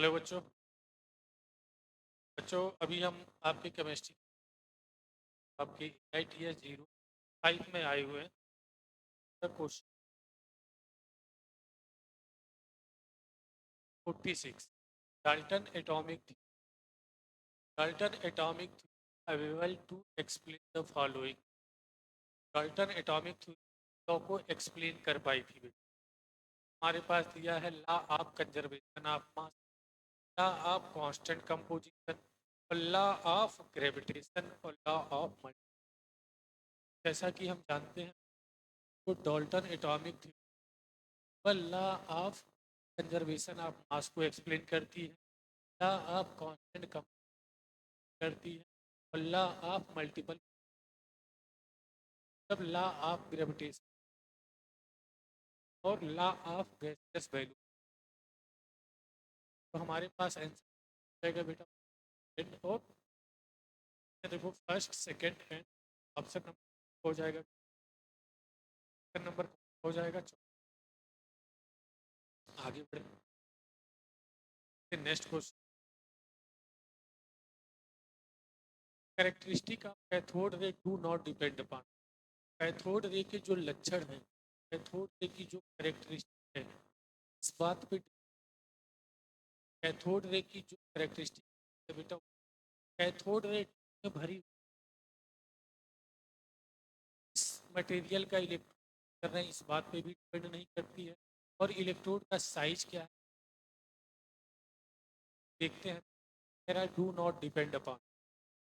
Hello बच्चों। बच्चों अभी हम आपके केमिस्ट्री आपके ITS 05 में आए हुए हैं। Question 46। Dalton atomic available to explain the following. Dalton atomic law को एक्सप्लेन कर पाई थी बेटा। हमारे पास दिया है law of conservation of mass, law of constant composition और लॉ ऑफ ग्रेविटेशन और लॉ ऑफ मल्टीप्लिकेशन। जैसा कि हम जानते हैं तो Dalton atomic law of conservation of mass को एक्सप्लेन करती है, लॉ ऑफ कांस्टेंट कम करती है और लॉ ऑफ मल्टीपल मतलब लॉ ऑफ ग्रेविटेशन और लॉ ऑफ गैसियस वैल्यू। तो हमारे पास आंसर आएगा बेटा एंड और देखो first second and option number हो जाएगा, ऑप्शन नंबर हो जाएगा। आगे बढ़े next question. Characteristic of cathode ray do not depend upon. Cathode ray के जो लक्षण हैं, कैथोड रे की जो कैरेक्टरिस्टिक है इस बात पे कैथोड रे की जो कैरेक्टरिस्टिक है बेटा, कैथोड रे में भरी इस मटेरियल का इलेक्ट्रोड कर रहे हैं इस बात पे भी डिपेंड नहीं करती है। और इलेक्ट्रोड का साइज क्या है देखते हैं। मेरा do not depend upon,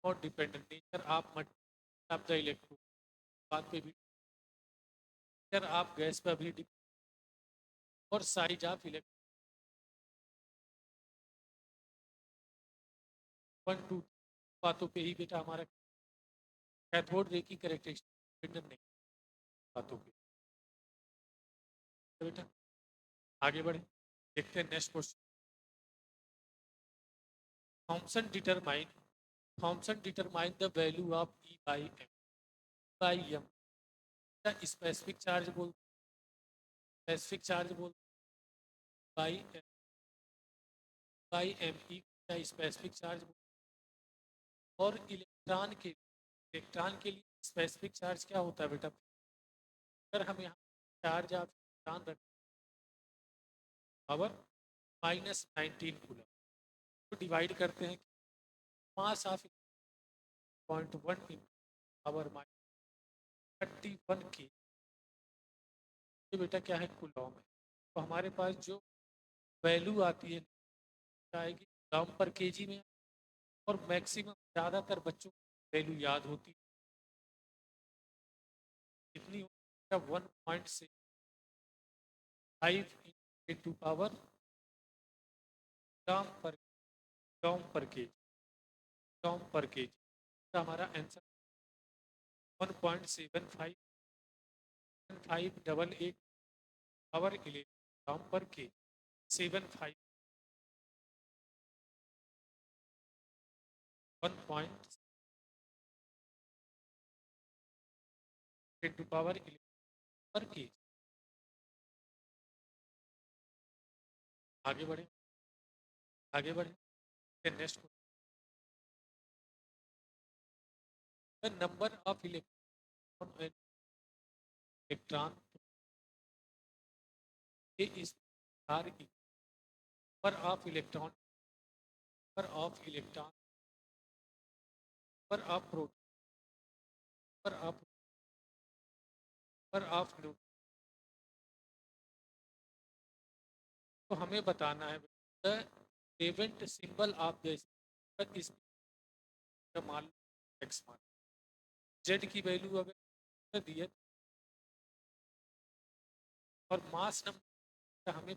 not depend nature of of the electrode बात पे भी, नेचर ऑफ गैस पर भी और साइज ऑफ इलेक्ट्रॉन 1 2 बातों पे ही बेटा हमारा कैथोड रे की कैरेक्टरिस्टिक डिपेंड नहीं बातों पे बेटा। आगे बढ़े देखते हैं next question. Thomson determine Thomson determine the value of E/m specific charge बोल, स्पेसिफिक चार्ज बोल बाई ME का स्पेसिफिक चार्ज बोल। और इलेक्ट्रॉन के लिए स्पेसिफिक चार्ज क्या होता है बेटा। अगर हम यहाँ चार्ज ऑफ इलेक्ट्रॉन रखें पावर -19 कूलम तो डिवाइड करते हैं मास ऑफ 0.1 पावर -31 के, ये बेटा क्या है कूलम है। तो हमारे पास जो वैल्यू आती है आएगी कूलम पर केजी में। और मैक्सिमम ज़्यादातर बच्चों को वैल्यू याद होती है कितनी होती है 1.65 इंटू पावर ग्राम पर केजी तो हमारा आंसर 1.75 पावर 11 ग्राम पर के 75 1 इंटू पावर 11 पर के। आगे बढ़े आगे बढ़े next the number of electron इस आर पर ऑफ इलेक्ट्रॉन पर ऑफ प्रोटॉन पर ऑफ न्यूट्रॉन। तो हमें बताना है the event symbol of the इस मान लो एक्स मान जेड की वैल्यू अगर दी है और मास नंबर हमें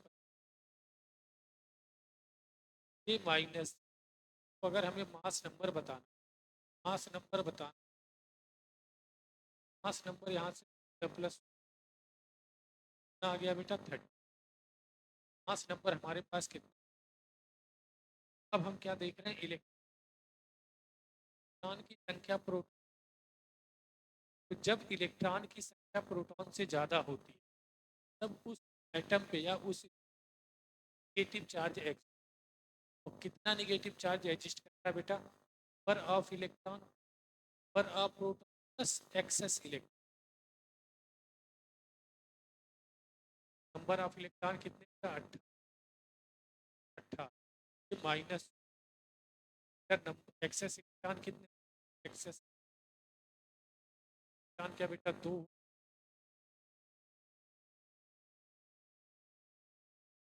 ये माइनस, तो अगर हमें मास नंबर यहाँ से प्लस आ गया बेटा 30। मास नंबर हमारे पास कितना। अब हम क्या देख रहे हैं इलेक्ट्रॉन की संख्या प्रोटॉन, तो जब इलेक्ट्रॉन की संख्या प्रोटॉन से ज़्यादा होती है तब उस एटम पे या उस नेगेटिव चार्ज एक्स तो कितना निगेटिव चार्ज एग्जिस्ट करता है बेटा? नंबर ऑफ इलेक्ट्रॉन पर a proton plus excess electron. Number of electron कितने का? 18। माइनस नंबर एक्सेस इलेक्ट्रॉन कितने? एक्सेस इलेक्ट्रॉन क्या बेटा? 2।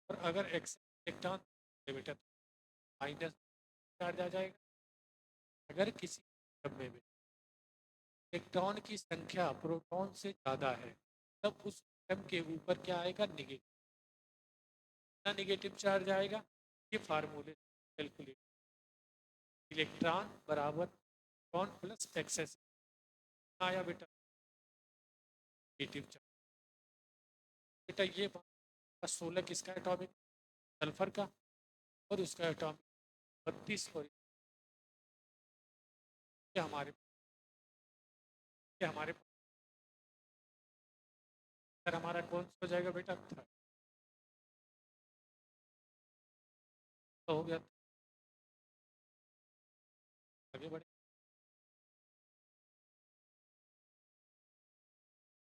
और अगर एक्सेस इलेक्ट्रॉन बेटा तो माइनस चार्ज आ जाएगा। अगर किसी एटम में इलेक्ट्रॉन की संख्या प्रोटॉन से ज़्यादा है तब उस एटम के ऊपर क्या आएगा? निगेटिव। कितना निगेटिव चार्ज आएगा? ये फार्मूले कैलकुलेट। इलेक्ट्रॉन बराबर प्रोटॉन प्लस एक्सेस आया बेटा नेगेटिव चार्ज। बेटा ये 16 किसका एटॉमिक? सल्फर का। और उसका एटॉमिक 32। और ये हमारे सर हमारा कौन सा हो जाएगा बेटा? थर्ड। तो हो गया। आगे बढ़े।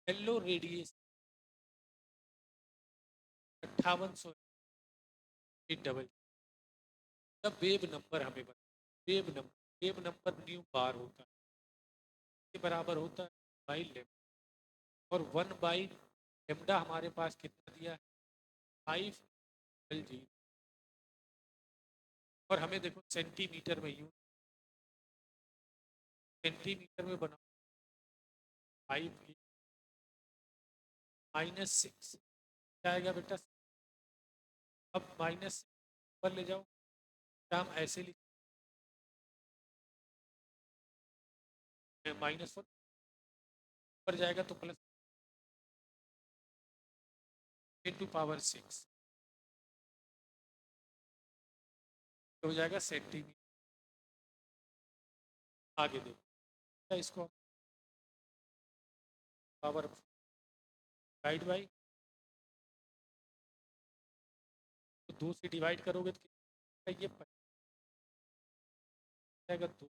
Yellow radiation 5800 double. जब वेव नंबर हमें बता, वेव नंबर न्यू बार होता है, के बराबर होता है बाई लेम। और 1/λ हमारे पास कितना दिया है? 5 LG। और हमें देखो सेंटीमीटर में यूं, सेंटीमीटर में बना 5 -6 क्या आएगा बेटा? अब माइनस पर ले जाओ, क्या हम ऐसे लिख -1 पर जाएगा तो प्लस 10⁶ हो जाएगा सेंटीमीटर। आगे देखो क्या इसको पावर डिवाइड बाई, तो 2 से डिवाइड करोगे तो कितना? ये जाएगा 2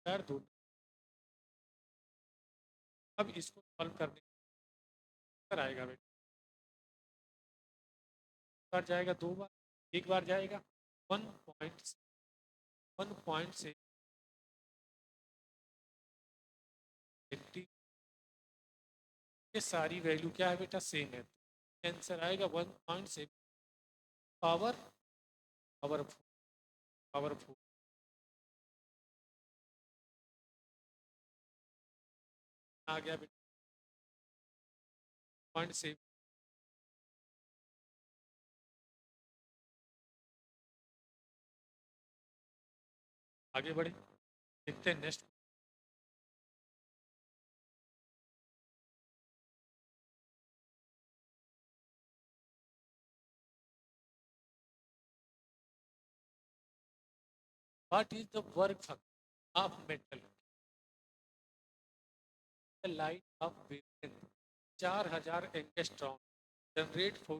4 2। अब इसको सॉल्व करने पर आएगा बेटा, बार जाएगा 2 बार, एक बार जाएगा 1.1 से 20। ये सारी वैल्यू क्या है बेटा? सेम है। आंसर आएगा 1.7 पावर पावरफुल पावरफुल। आ गया बेटा 0.7। आगे बढ़े, देखते हैं next. What is the work function of metal? The light of wavelength 4000 angstrom generate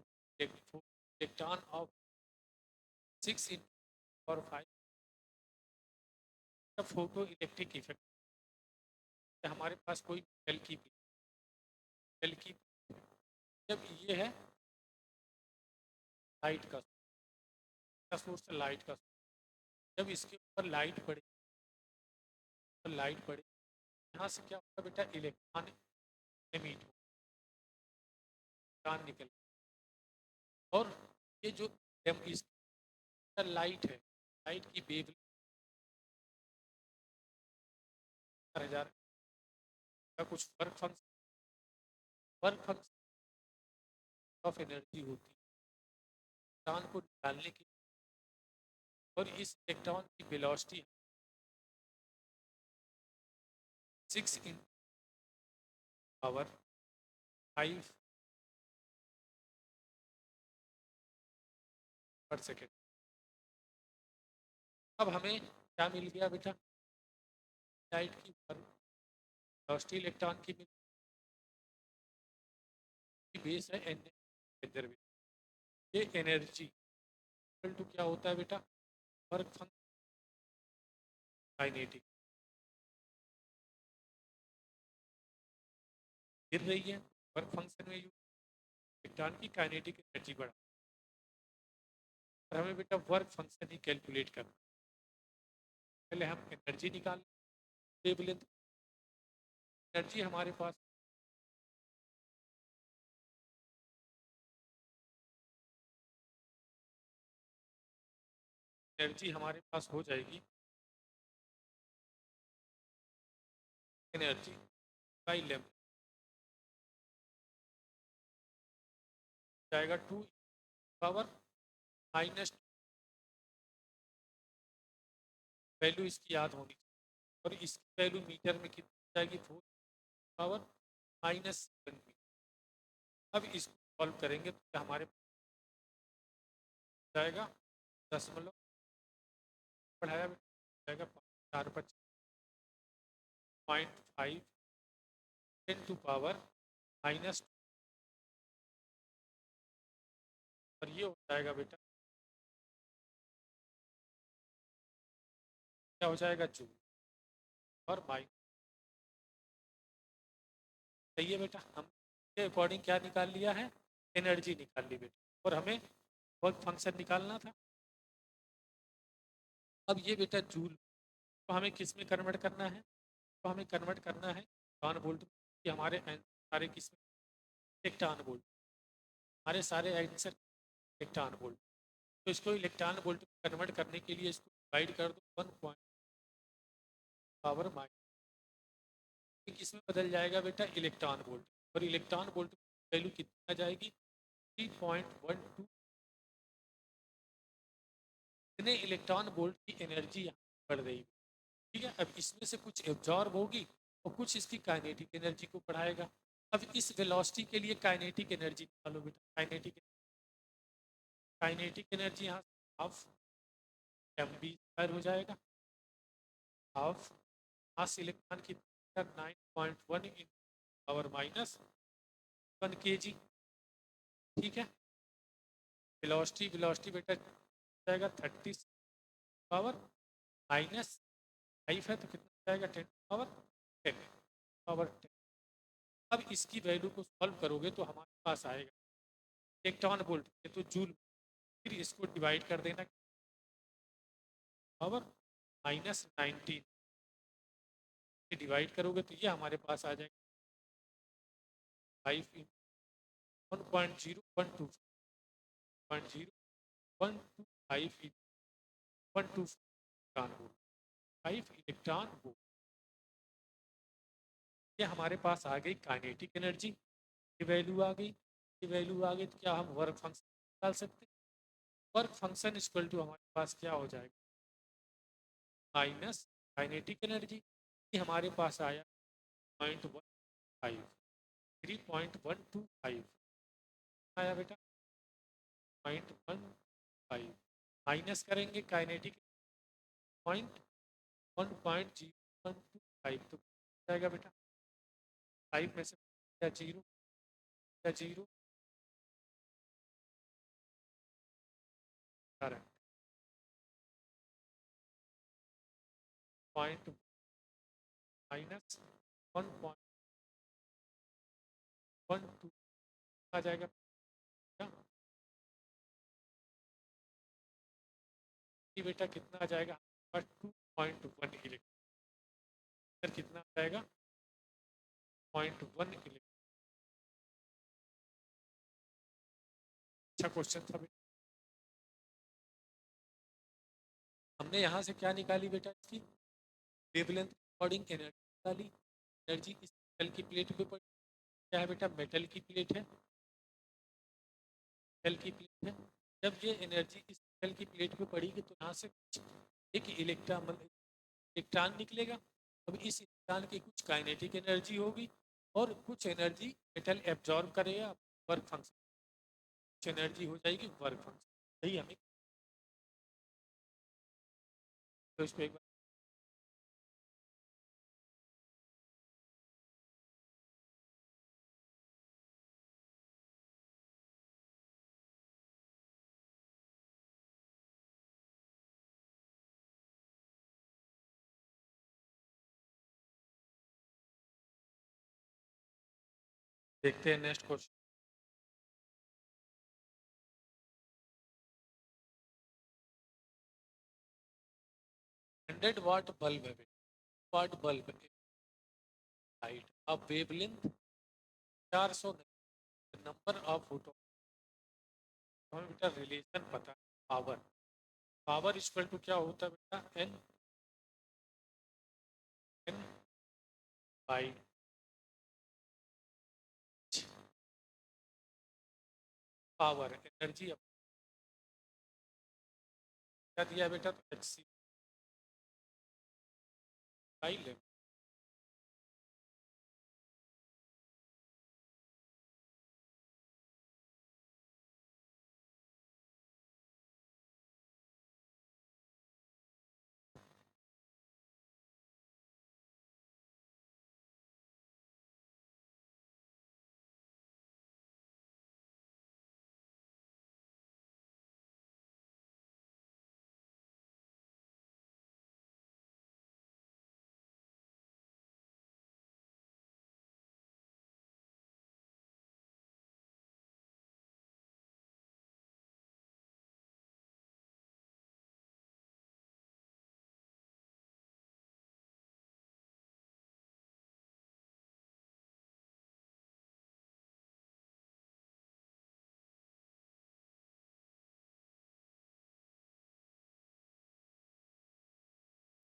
electron of 6 × 5 photo electric effect. हमारे पास कोई मेटल की जब ये है लाइट का सोर्स है, लाइट का जब इसके ऊपर लाइट पड़े तो लाइट पड़े यहाँ से क्या होगा बेटा? इलेक्ट्रॉन एमिट हो, इलेक्ट्रॉन निकल। और ये जो इसका लाइट है, लाइट की वेव 4000 का कुछ वर्क फंक्शन ऑफ एनर्जी होती है इलेक्ट्रॉन को निकालने की। और इस इलेक्ट्रॉन की वेलोसिटी 6 × 5 पर सेकेंड। अब हमें क्या मिल गया बेटा? लाइट की वेलोसिटी इलेक्ट्रॉन की बेस है एन। ये एनर्जी इक्वल टू क्या होता है बेटा, वर्क फंक्शन काइनेटिक, गिर रही है वर्क फंक्शन में इलेक्ट्रॉन की काइनेटिक एनर्जी बढ़ा, और हमें बेटा वर्क फंक्शन ही कैलकुलेट करना। पहले हम एनर्जी निकाल, वेवलेंथ एनर्जी हमारे पास हो जाएगी एनर्जी बाई लेमन जाएगा 2 पावर माइनस, वैल्यू इसकी याद होनी चाहिए, और इसकी वैल्यू मीटर में कितनी जाएगी, 4 पावर माइनस 7 मीटर। अब इसको सॉल्व करेंगे तो क्या हमारे पास जाएगा 10 बढ़ाया जाएगा 4/5 10 टू पावर माइनस, और ये हो जाएगा बेटा क्या हो जाएगा जूल, और माइनस, सही है बेटा। हम के अकॉर्डिंग क्या निकाल लिया है, एनर्जी निकाल ली बेटा, और हमें वर्क फंक्शन निकालना था। अब ये बेटा जूल तो हमें किस में कन्वर्ट करना है, तो हमें कन्वर्ट करना है इलेक्ट्रॉन वोल्ट कि हमारे सारे किस में, इलेक्ट्रॉन वोल्ट, हमारे सारे आंसर इलेक्ट्रॉन वोल्ट। तो इसको इलेक्ट्रॉन वोल्ट में कन्वर्ट करने के लिए इसको डिवाइड कर दो 1 पॉइंट पावर माइनस, किस में बदल जाएगा बेटा, इलेक्ट्रॉन वोल्ट, और इलेक्ट्रॉन वोल्ट की वैल्यू कितनी आ जाएगी 3.12, इतने इलेक्ट्रॉन वोल्ट की एनर्जी यहाँ बढ़ रही है। ठीक है, अब इसमें से कुछ एब्जॉर्ब होगी और कुछ इसकी काइनेटिक एनर्जी को बढ़ाएगा। अब इस वेलोसिटी के लिए काइनेटिक एनर्जी निकालो बेटा, काइनेटिक एनर्जी यहाँ हाफ mv² हो जाएगा, हाफ मास इलेक्ट्रॉन की 9.1 × पावर माइनस 1 kg। ठीक है, वेलोसिटी बेटा जाएगा 30 पावर माइनस 5 है, तो कितना जाएगा 10 पावर 10 पावर 10। अब इसकी वैल्यू को सॉल्व करोगे तो हमारे पास आएगा इलेक्ट्रॉन वोल्ट, ये तो जूल, फिर इसको डिवाइड कर देना पावर -19, डिवाइड करोगे तो ये हमारे पास आ जाएगा 5 1.0125 इलेक्ट्रॉन वोल्ट। ये हमारे पास आ गई काइनेटिक एनर्जी की वैल्यू आ गई, ये वैल्यू आ गई, तो क्या हम वर्क फंक्शन निकाल सकते हैं, वर्क फंक्शन इक्वल टू हमारे पास क्या हो जाएगा माइनस काइनेटिक एनर्जी, ये हमारे पास आया 0.15 3.125 आया बेटा 0.15, माइनस करेंगे काइनेटिक 1.025, तो जाएगा बेटा 5 में से या 0 या 0 करंट पॉइंट माइनस 1.12 आ जाएगा क्या? ये बेटा कितना आ जाएगा 2.1 इलेक्ट्रॉन, कितना आ जाएगा 0.1 इलेक्ट्रॉन। अच्छा क्वेश्चन था बेटा, हमने यहाँ से क्या निकाली बेटा, इसकी वेवलेंथ अकॉर्डिंग एनर्जी निकाली, एनर्जी इस मेटल की प्लेट पे पड़ी, क्या है बेटा मेटल की प्लेट है, मेटल की प्लेट है। जब ये एनर्जी इस मेटल की प्लेट पे पड़ेगी तो यहाँ से एक इलेक्ट्रॉन निकलेगा। अब इस इलेक्ट्रॉन की कुछ काइनेटिक एनर्जी होगी और कुछ एनर्जी मेटल एब्जॉर्ब करेगा, वर्क फंक्शन, कुछ एनर्जी हो जाएगी वर्क फंक्शन। सही हमें तो इस पर एक बार देखते हैं नेक्स्ट क्वेश्चन। 100 वाट बल्ब है, वाट बल्ब लाइट अब वेवलेंथ 400 नंबर ऑफ फोटो। हमें बेटा रिलेशन पता है, पावर पावर इक्वल टू क्या होता है बेटा, n n by power energy. क्या दिया बेटा, तो एच सी बाई लेवल।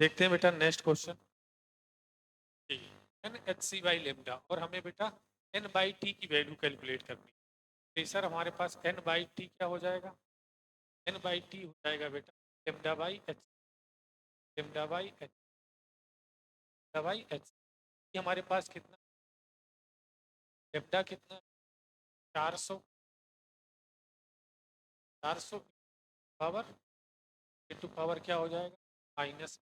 देखते हैं बेटा next question. N h c by lambda, और हमें बेटा एन बाई टी की वैल्यू कैलकुलेट करनी है। प्रेशर हमारे पास एन बाई टी क्या हो जाएगा, एन बाई टी हो जाएगा बेटा lambda by H, lambda by H, lambda by H. ये हमारे पास कितना, लेमडा कितना, 400, 400 पावर इंटू पावर क्या हो जाएगा, माइनस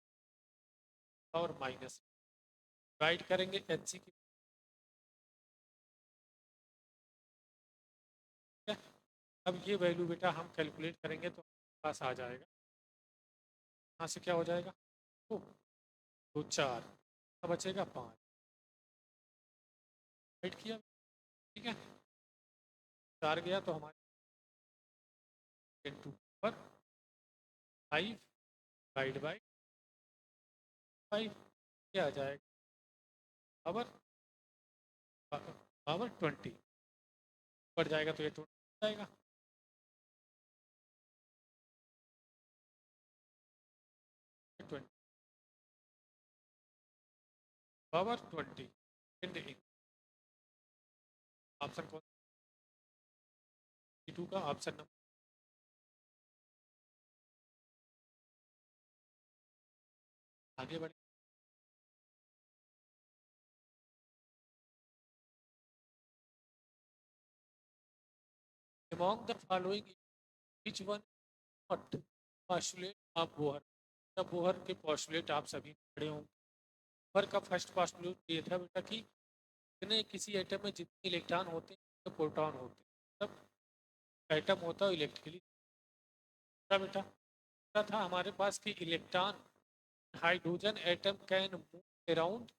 और माइनस, डिवाइड करेंगे एच सी की। अब ये वैल्यू बेटा हम कैलकुलेट करेंगे तो हमारे पास आ जाएगा, यहाँ से क्या हो जाएगा, दो, दो चार, अब बचेगा 5, राइट किया, ठीक है। 4 गया तो हमारे इंटू पर 5 डिवाइड बाई 5 क्या आ जाएगा, पावर पावर 20 बढ़ जाएगा तो ये 20 जाएगा, 20 पावर 20 एंड ऑप्शन कौन, 2 का ऑप्शन नंबर। आगे बढ़े, among the following which one not postulate of Bohr. तब बोहर के पोस्टुलेट आप सभी पढ़े होंगे। बोहर का फर्स्ट पोस्टुलेट ये था बेटा कि जितने किसी एटम में जितने इलेक्ट्रॉन होते हैं तो प्रोटॉन होते हैं, तब एटम होता है इलेक्ट्रिकली बेटा। दूसरा था हमारे पास कि electron hydrogen atom can move around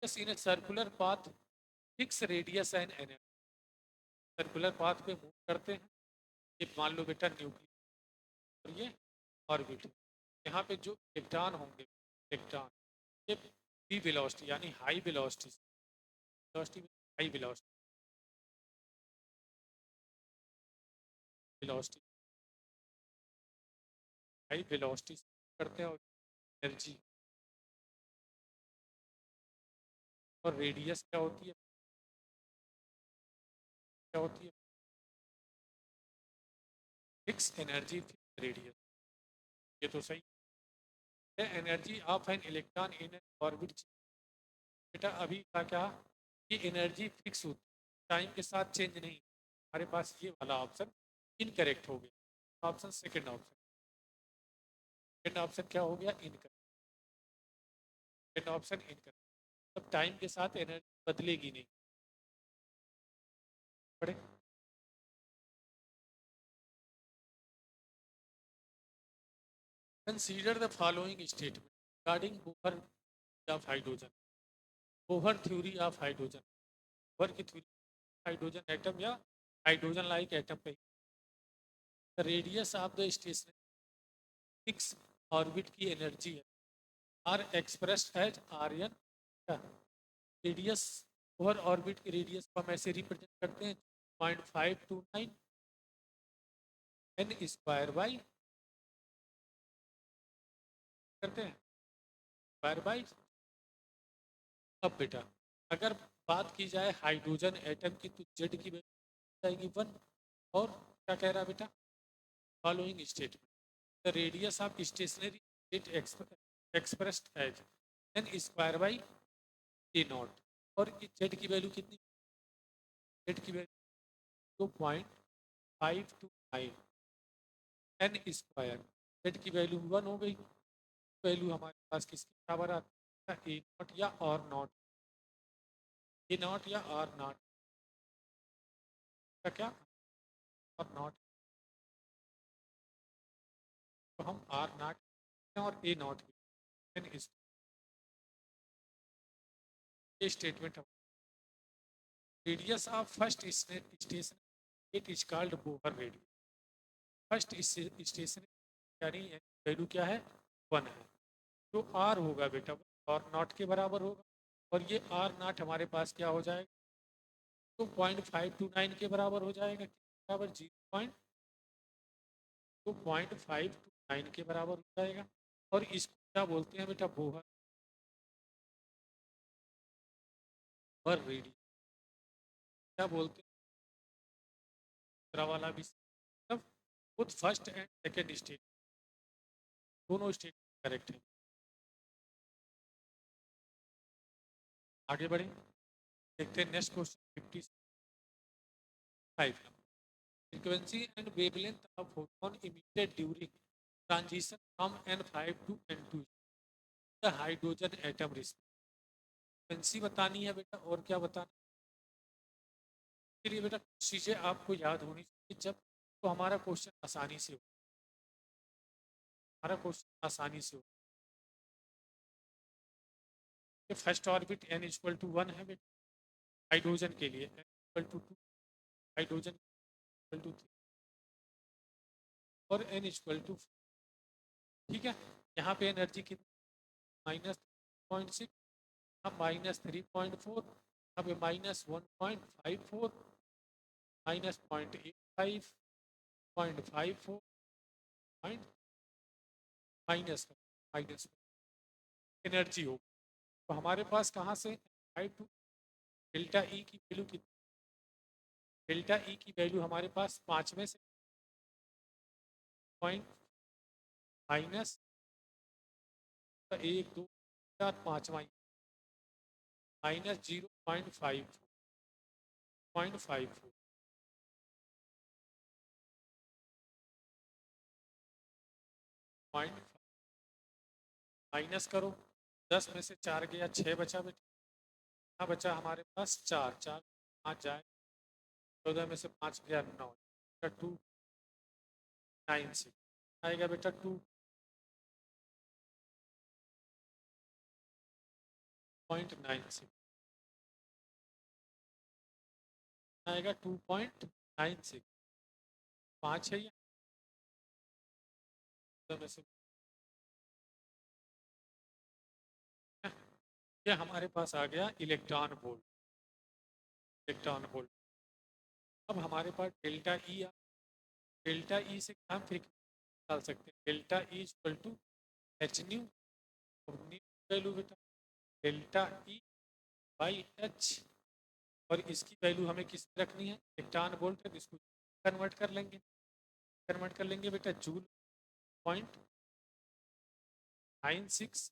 in a circular path fix radius and energy, circular path पे मूव करते हैं। ये मान लो बेटा न्यूक्लियस और ये ऑर्बिट, यहाँ पे जो इलेक्ट्रॉन होंगे, इलेक्ट्रॉन ये वी वेलोसिटी यानी high velocity, velocity high velocity, velocity high velocity करते हैं, और एनर्जी और रेडियस क्या होती है, क्या होती है, फिक्स एनर्जी फिक्स रेडियस। ये तो सही है। Energy of an electron in orbit, बेटा अभी का क्या, ये एनर्जी फिक्स होती है, टाइम के साथ चेंज नहीं। हमारे पास ये वाला ऑप्शन इनकरेक्ट हो गया, option second option, second option क्या हो गया, इनकरेक्ट, सेकंड ऑप्शन इनकरेक्ट। तब टाइम के साथ एनर्जी बदलेगी नहीं, पढ़े। Consider the following statement regarding Bohr of hydrogen, Bohr theory of hydrogen, Bohr की थ्योरी हाइड्रोजन एटम या हाइड्रोजन लाइक एटम पे। Radius of the stationary six orbit की एनर्जी है are expressed as r n. Radius over orbit की radius को हम ऐसे represent करते हैं 0.529 एन स्क्वायर बाई करते हैं स्क्वायर बाई। अब बेटा अगर बात की जाए हाइड्रोजन एटम की तो जेड की वैल्यू जाएगी 1। और क्या कह रहा है बेटा, following statement the radius of stationary it expressed as n square by a naught. और जेड की वैल्यू कितनी, जेड की वैल्यू 2.529 एन स्क्वायर। जेड की वैल्यू 1 हो गई। वैल्यू हमारे पास किसके बराबर आता है, ए नॉट या और नॉट, ए नॉट या आर नॉट का क्या, और नॉट। तो हम आर नॉट और ए नॉट एन इस statement. Radius of first station it is called Bohr radius. First station यानी वैल्यू क्या है, 1 है। जो आर होगा बेटा और नॉट के बराबर होगा। और ये आर नॉट हमारे पास क्या हो जाएगा, तो 0.529 के बराबर हो जाएगा, बराबर 0.529 के बराबर हो जाएगा। और इसको क्या बोलते हैं बेटा, बोहर पर रेडियस क्या बोलते हैं, दूसरा वाला भी सब खुद फर्स्ट एंड सेकेंड स्टेट दोनों स्टेट करेक्ट है। आगे बढ़े देखते हैं next question 55। Frequency and wavelength of photon emitted during transition from N5 to N2 the hydrogen atom risk. Frequency बतानी है बेटा और क्या बताना के लिए बेटा, कुछ चीज़ें आपको याद होनी चाहिए जब तो हमारा क्वेश्चन आसानी से हो, हमारा क्वेश्चन आसानी से हो। First orbit n equal to 1 है बेटा हाइड्रोजन के लिए, n equal to 2 hydrogen equal to 3 और n इक्वल टू 4। ठीक है, यहाँ पे एनर्जी कितनी, -3.6, अब -3.4, अब -1.54, -0.85, 0.54, माइनस माइनस एनर्जी हो। तो हमारे पास कहाँ से टू डेल्टा ई की वैल्यू कितनी, डेल्टा ई की वैल्यू हमारे पास 5 में से point minus 1 2 4 5 minus 0.54 point minus करो, 10 में से 4 गया 6 बचा बेटा, यहाँ बचा हमारे पास 4 4 5 जाए, 14 में से 5 गया 9, 296 आएगा बेटा 2.96 आएगा 2.96। 5 है में से ये हमारे पास आ गया इलेक्ट्रॉन वोल्ट, इलेक्ट्रॉन वोल्ट। अब हमारे पास डेल्टा ई, डेल्टा ई से हम फ्रीक्वेंसी निकाल सकते हैं, delta E equal to h nu, और न्यू वैल्यू बेटा डेल्टा ई बाई एच। और इसकी वैल्यू हमें किस में रखनी है, इलेक्ट्रॉन वोल्ट है, इसको कन्वर्ट कर लेंगे बेटा जूल 0.96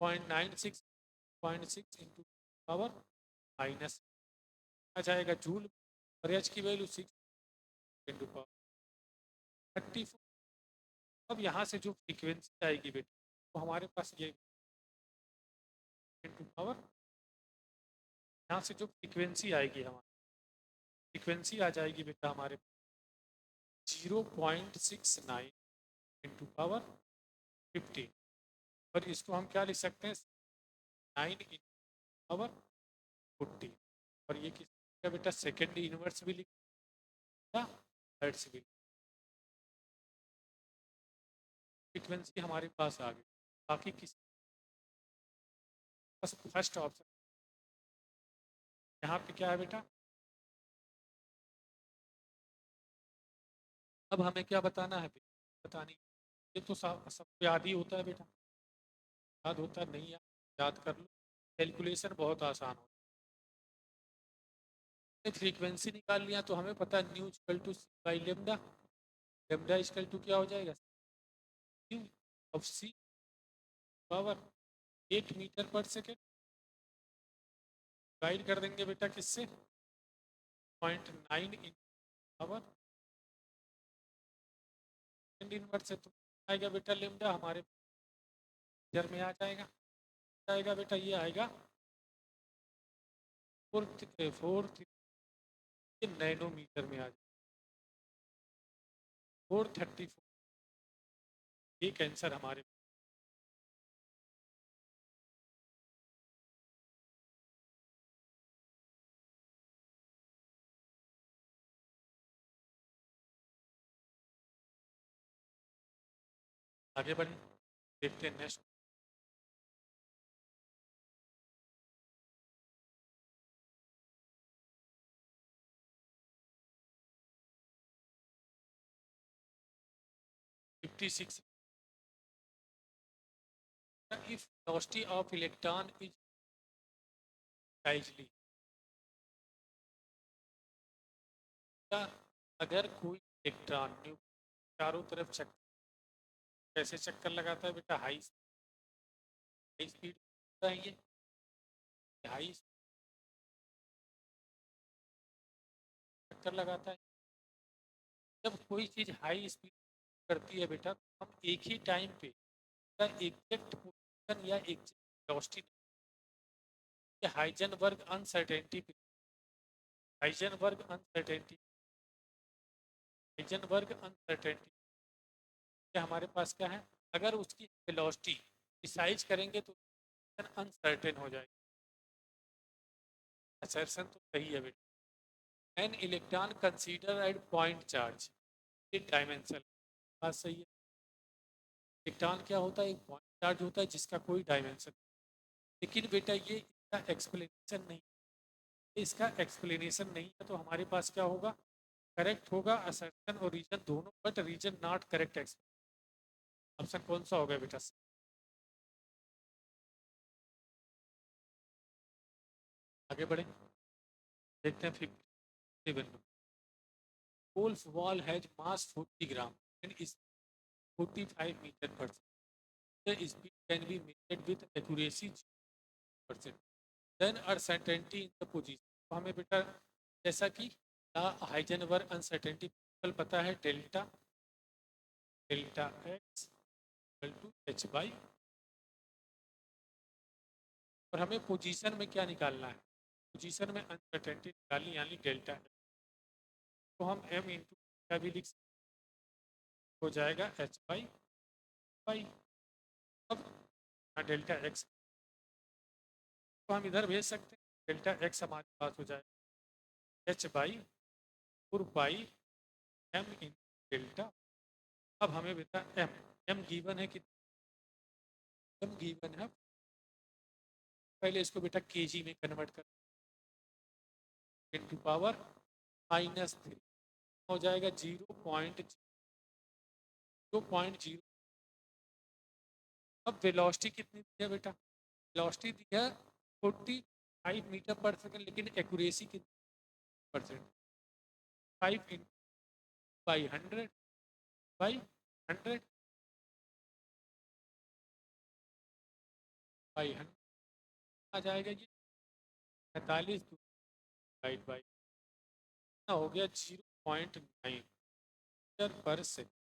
0.96 इंटू पावर माइनस आ जाएगा जूल, और एच की वैल्यू 6 इंटू पावर 34। अब यहाँ से जो फ्रीक्वेंसी आएगी बेटा तो हमारे पास ये इंटू पावर, यहाँ से जो फ्रीक्वेंसी आएगी हमारी फ्रीक्वेंसी आ जाएगी बेटा हमारे 0.69 इंटू पावर 15। और इसको हम क्या लिख सकते हैं 9 इंटू पावर 40। और ये किसका बेटा सेकेंड इनवर्स भी लिखा, हर्ट्ज भी। फ्रीक्वेंसी हमारे पास आ गई। बाकी किस, बस फर्स्ट ऑप्शन। यहाँ पे क्या है बेटा, अब हमें क्या बताना है, बतानी, ये तो सबको याद ही होता है बेटा, याद होता नहीं, याद कर लो, कैलकुलेशन बहुत आसान होता है। फ्रीक्वेंसी निकाल लिया तो हमें पता है nu equal to c by lambda, lambda equal to क्या हो जाएगा, nu of c power 8 metre पर सेकेंड, डिवाइड कर देंगे बेटा किससे, 0.9 इन पावर इनवर्स से, तो आएगा बेटा लेमडा हमारे इधर में आ जाएगा, आएगा बेटा, ये आएगा 4 नैनोमीटर में आ जाएगा, 434, ये कैंसर हमारे। आगे बढ़े, देखते हैं next. Fifty six, if velocity of electron is precisely, अगर कोई इलेक्ट्रॉन चारों तरफ चक्कर, कैसे चक्कर लगाता है बेटा, हाई स्पीड है ये, हाई चक्कर लगाता है। जब कोई चीज हाई स्पीड करती है बेटा, तो हम एक ही टाइम पे एग्जैक्ट पोजीशन या exact velocity, Heisenberg uncertainty, Heisenberg uncertainty, Heisenberg uncertainty, हमारे पास क्या है, अगर उसकी वेलोसिटी डिसाइज करेंगे तो अनसर्टेन हो जाएगी। असर्शन तो सही है बेटा, an electron consider at point charge, ये डायमेंशन बात सही है। इलेक्ट्रॉन क्या होता है, एक पॉइंट चार्ज होता है जिसका कोई डायमेंशन, लेकिन बेटा ये इसका एक्सप्लेनेशन नहीं, इसका एक्सप्लेनेशन नहीं है, तो हमारे पास क्या होगा, करेक्ट होगा असर्शन और रीजन दोनों, but reason not correct. Option कौन सा होगा बेटा, आगे बढ़े, देखते हैं 57। Wolf wall has mass 40 gram and is 45 meter per second. The speed can be measured with accuracy 0%. Then uncertainty in the position. तो हमें बेटा जैसा कि हाइजेनबर्ग अनसर्टेनिटी पता है, delta delta x equal to H by, और हमें position में क्या निकालना है, पोजीशन में अनसर्टेनिटी निकालनी, यानी डेल्टा एक्स, तो हम एम इंटू क्या भी लिख सकते, हो जाएगा एच बाई बाई, अब डेल्टा एक्स तो हम इधर भेज सकते हैं, डेल्टा एक्स हमारे पास हो जाएगा h by 4 pi m in delta. अब हमें बता एम, एम गिवन है कि एम गिवन है, पहले इसको बेटा केजी में कन्वर्ट कर, 10 पावर -3 हो जाएगा 0.0। अब वेलोसिटी कितनी दी है बेटा, वेलोसिटी दी है 45 मीटर पर सेकंड, लेकिन एक्यूरेसी कितनी percent, 5 in by 100 by 100 by 100 आ जाएगा ये 45 डिवाइड बाई, हो गया 0.9 मीटर पर सेकंड।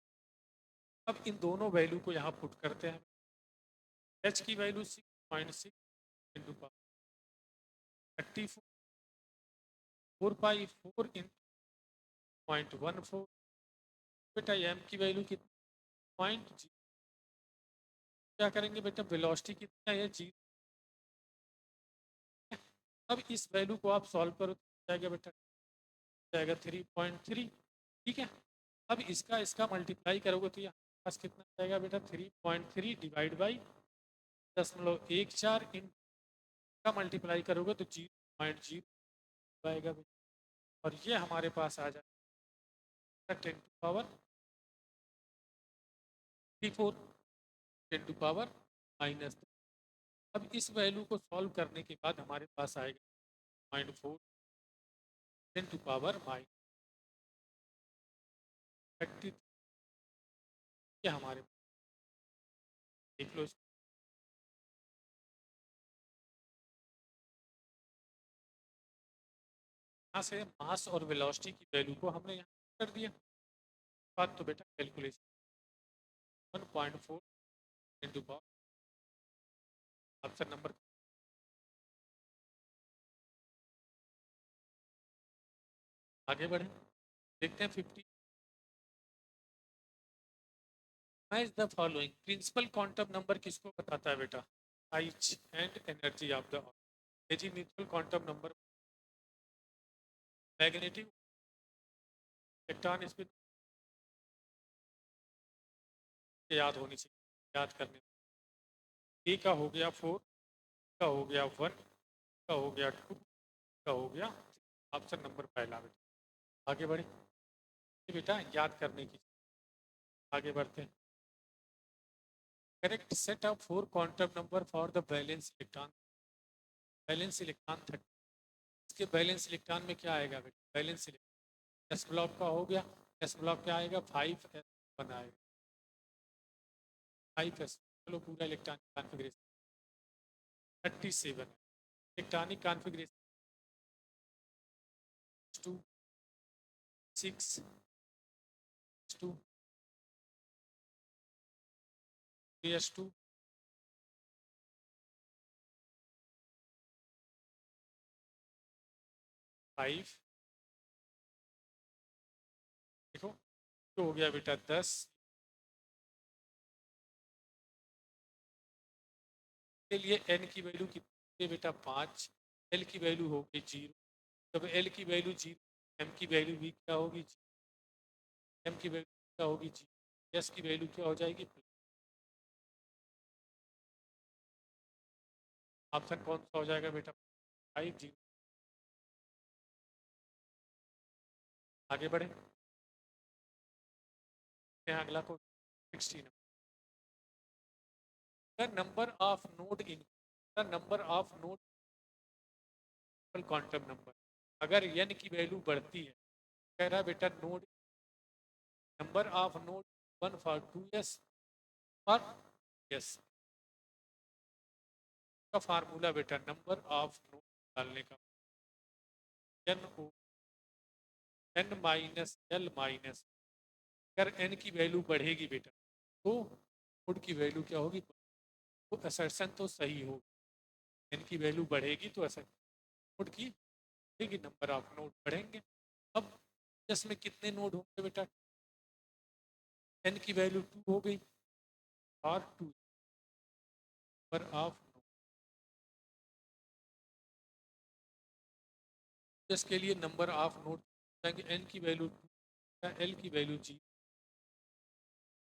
अब इन दोनों वैल्यू को यहाँ पुट करते हैं, एच की वैल्यू 6.6 इंटू 34, 4 इन 0.14, बेटा एम की वैल्यू कितनी, 0.0, क्या करेंगे बेटा, वेलोसिटी कितना है, 0, अब इस वैल्यू को आप सॉल्व करो तो जाएगा बेटा, जाएगा 3.3। ठीक है, अब इसका इसका मल्टीप्लाई करोगे तो यहाँ पास कितना जाएगा बेटा, 3.3 डिवाइड बाई 0.14 इन का मल्टीप्लाई करोगे तो 0.0 आएगा बेटा, और ये हमारे पास आ जाएगा 10⁴ 10⁻²। अब इस वैल्यू को सॉल्व करने के बाद हमारे पास आएगा 0.4 10⁻30। ये हमारे देख लो इसको। यहाँ से मास और वेलोसिटी की वैल्यू को हमने यहाँ कर दिया। बात तो बेटा calculation 1.4 into power, option number. आगे बढ़े, देखते हैं 50। Match the following. Principal quantum number किसको बताता है बेटा, size and energy of the mutual quantum number, magnetic electron spin याद होनी चाहिए, याद करने। ए का हो गया 4, का हो गया 1, का हो गया 2, का हो गया। ऑप्शन नंबर पहला बेटा। आगे बढ़े, ये बेटा याद करने की। आगे बढ़ते हैं। Correct set of 4 quantum number for the balance electron. Balance electron 30। इसके बैलेंस इलेक्ट्रॉन में क्या आएगा बेटा, बैलेंस इलेक्ट्रॉन एस ब्लॉक का हो गया। एस ब्लॉक क्या आएगा, 5s1 आएगा, 5s। चलो पूरा electronic configuration 37। Electronic configuration 2 6 2 3s2 5। देखो तो हो गया बेटा 10। के लिए n की वैल्यू कितनी है बेटा, 5। l की वैल्यू होगी 0। जब l की वैल्यू 0, m की वैल्यू भी क्या होगी, m की वैल्यू क्या होगी 0, s की वैल्यू क्या हो जाएगी। ऑप्शन कौन सा हो जाएगा बेटा, 5 0। आगे बढ़े, अगला को 16। The number of node in, the number of node quantum number. अगर n की वैल्यू बढ़ती है, कह रहा है बेटा node, number of node 1 for 2s और yes का फार्मूला बेटा, नंबर ऑफ नोड डालने का n ओ n माइनस l माइनस। अगर n की वैल्यू बढ़ेगी बेटा तो नोड की वैल्यू क्या होगी, तो असर्शन तो सही होगी। n की वैल्यू बढ़ेगी तो नोड की बढ़ेगी, नंबर ऑफ नोड बढ़ेंगे। अब इसमें कितने नोड होंगे बेटा, n की वैल्यू 2 हो गई और 2 नंबर ऑफ नोड। इसके लिए नंबर ऑफ नोड जाएंगे, n की वैल्यू 2, l की वैल्यू 0,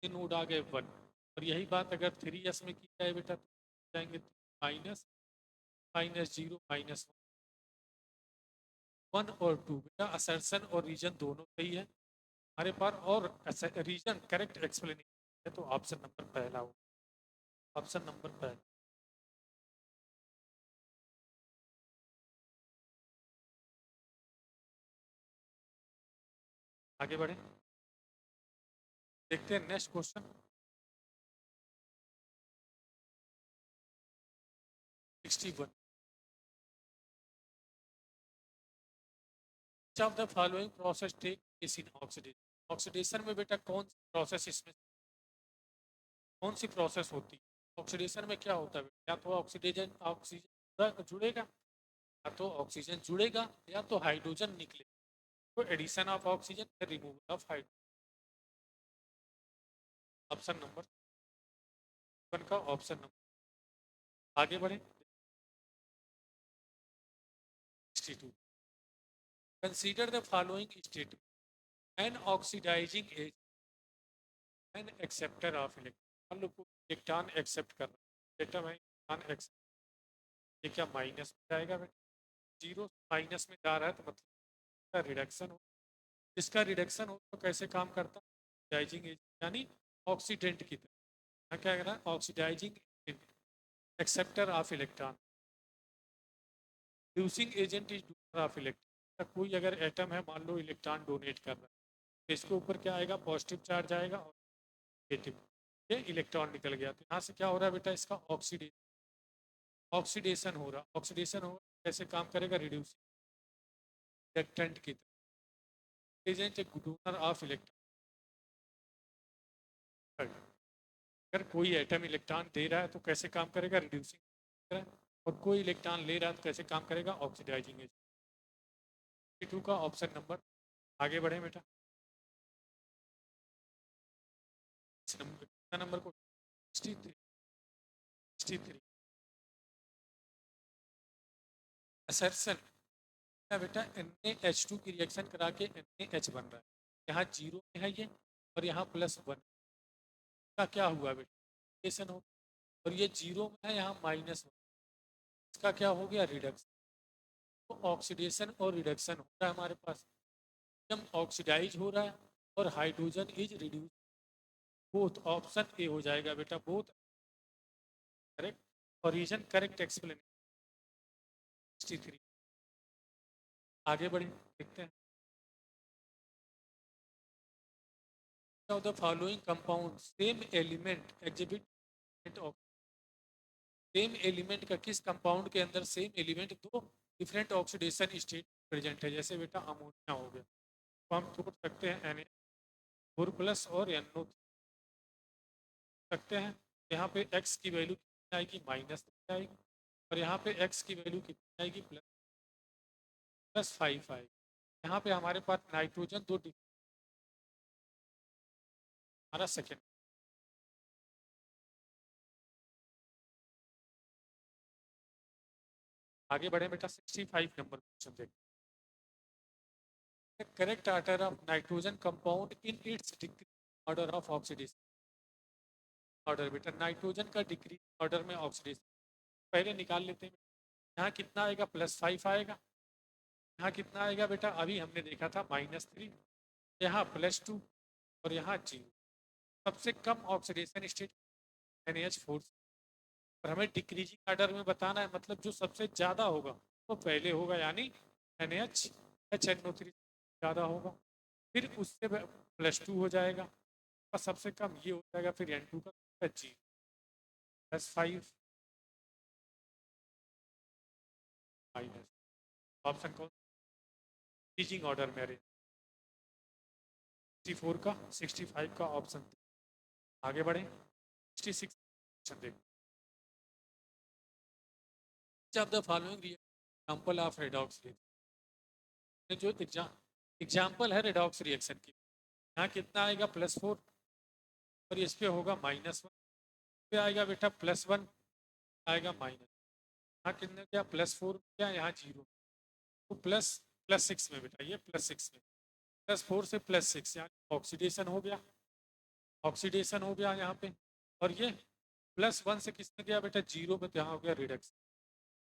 नोड आ गए 1। और यही बात अगर 3s में की जाए बेटा तो जाएंगे माइनस माइनस 0 माइनस 1 और 2। बेटा असर्शन और रीजन दोनों सही है हमारे पास, और रीजन करेक्ट एक्सप्लेनेशन है, तो ऑप्शन नंबर पहला हो, ऑप्शन नंबर पहला। आगे बढ़े, देखते हैं next question 61। Of the following process take place in oxidation. Oxidation में बेटा कौन सी प्रोसेस, इसमें कौन सी प्रोसेस होती है। ऑक्सीडेशन में क्या होता है बेटा, या तो ऑक्सीजन ऑक्सीजन जुड़ेगा, या तो ऑक्सीजन जुड़ेगा, या तो हाइड्रोजन निकलेगा। तो addition of oxygen, removal of hydrogen. Option number 1 का ऑप्शन नंबर। आगे बढ़े, 62. Consider the following statement. An oxidizing agent, an acceptor of electron. मान लो इलेक्ट्रॉन एक्सेप्ट कर रहा है, बेटा मैं इलेक्ट्रॉन एक्सेप्ट, ये क्या माइनस में जाएगा बेटा, जीरो माइनस में जा रहा है तो मतलब रिडक्शन हो, इसका रिडक्शन हो तो कैसे काम करता है, ऑक्सीडाइजिंग एजेंट यानी ऑक्सीडेंट की तरह। यहाँ क्या कह रहा है, oxidizing acceptor of electron, reducing agent is donor of electron. कोई अगर एटम है मान लो इलेक्ट्रॉन डोनेट कर रहा है तो इसके ऊपर क्या आएगा, पॉजिटिव चार्ज आएगा और नेगेटिव, ये इलेक्ट्रॉन निकल गया, तो यहाँ से क्या हो रहा है बेटा, इसका ऑक्सीडेशन हो रहा, ऑक्सीडेशन हो कैसे काम करेगा, रिड्यूसिंग रिडक्टेंट की तरह, एजेंट डोनर ऑफ इलेक्ट्रॉन। अगर कोई एटम इलेक्ट्रॉन दे रहा है तो कैसे काम करेगा, रिड्यूसिंग, और कोई इलेक्ट्रॉन ले रहा है तो कैसे काम करेगा, ऑक्सीडाइजिंग एजेंट। 2 का ऑप्शन नंबर, आगे बढ़े बेटा, कितना नंबर को, 63, 63 असर्सन बेटा, NaH2 की रिएक्शन करा के NaH बन रहा है, यहाँ जीरो में है ये और यहाँ +1 का क्या हुआ बेटा, रिएक्शन हो, और ये जीरो में है यहाँ -1, इसका क्या हो गया, रिडक्शन। तो ऑक्सीडेशन और रिडक्शन हो रहा है हमारे पास, जब ऑक्सीडाइज हो रहा है और hydrogen is reduce, both option A हो जाएगा बेटा, बोथ करेक्ट और रीजन करेक्ट एक्सप्लेनेशन। 63 आगे बढ़े, देखते हैं। Of the following compound same element exhibit of, same element का किस कंपाउंड के अंदर सेम एलिमेंट दो डिफरेंट ऑक्सीडेशन स्टेट प्रेजेंट है, जैसे बेटा अमोनिया हो गया, तो हम छोड़ सकते हैं Na4+ और NO सकते हैं, यहाँ पे x की वैल्यू कितनी आएगी, -3 आएगी, और यहाँ पे x की वैल्यू कितनी आएगी, +5 आएगी। यहाँ पे हमारे पास नाइट्रोजन दो हमारा सेकेंड, आगे बढ़े बेटा, 65 नंबर क्वेश्चन देखते। Correct order of nitrogen compound in its degree order of oxidation, order बेटा नाइट्रोजन का डिग्री ऑर्डर में ऑक्सीडेशन पहले निकाल लेते हैं। यहाँ कितना आएगा, +5 आएगा, यहाँ कितना आएगा बेटा, अभी हमने देखा था -3, यहाँ +2 और यहाँ 0। सबसे कम ऑक्सीडेशन स्टेट NaH4, और हमें डिक्रीजिंग ऑर्डर में बताना है, मतलब जो सबसे ज़्यादा होगा वो पहले होगा, यानी HNO3 ज़्यादा होगा, फिर उससे +2 हो जाएगा और सबसे कम ये हो जाएगा, फिर N2 का G +5 माइनस, ऑप्शन कौन, डिक्रीजिंग ऑर्डर में अरेंज, 64 का 65 का ऑप्शन। आगे बढ़े, 66 ऑप्शन देख, of the following example of redox reaction, जो एग्जाम्पल है रेडॉक्स रिएक्शन की, यहाँ कितना आएगा, +4 और इस पे होगा -1, पे आएगा बेटा +1 आएगा माइनस, यहाँ कितने क्या, +4 क्या, यहाँ 0, तो +6 में बेटा, ये +6 में, +4 से +6 यहाँ ऑक्सीडेशन हो गया, ऑक्सीडेशन हो गया यहाँ पे, और ये +1 से किसने गया बेटा, 0 पे, यहाँ हो गया रिडक्शन।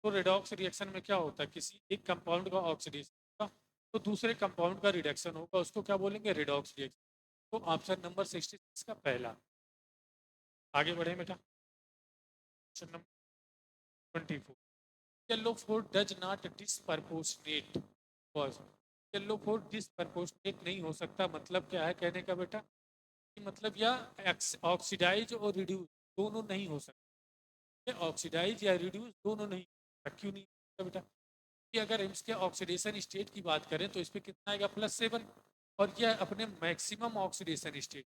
तो रिडॉक्स रिएक्शन में क्या होता है, किसी एक कंपाउंड का ऑक्सीडेशन होगा तो दूसरे कंपाउंड का रिडक्शन होगा, उसको क्या बोलेंगे, रिडॉक्स रिएक्शन। तो ऑप्शन नंबर 66 का पहला। आगे बढ़े बेटा, option number 24, yellow four does not disproportionate, yellow four disproportionate नहीं हो सकता, मतलब क्या है कहने का बेटा, मतलब या ऑक्सीडाइज और रिड्यूस दोनों नहीं हो सकते, ऑक्सीडाइज या रिड्यूस दोनों नहीं, क्यों नहीं होता बेटा, कि अगर इसके ऑक्सीडेशन स्टेट की बात करें तो इस पर कितना आएगा, +7, और यह अपने maximum oxidation state,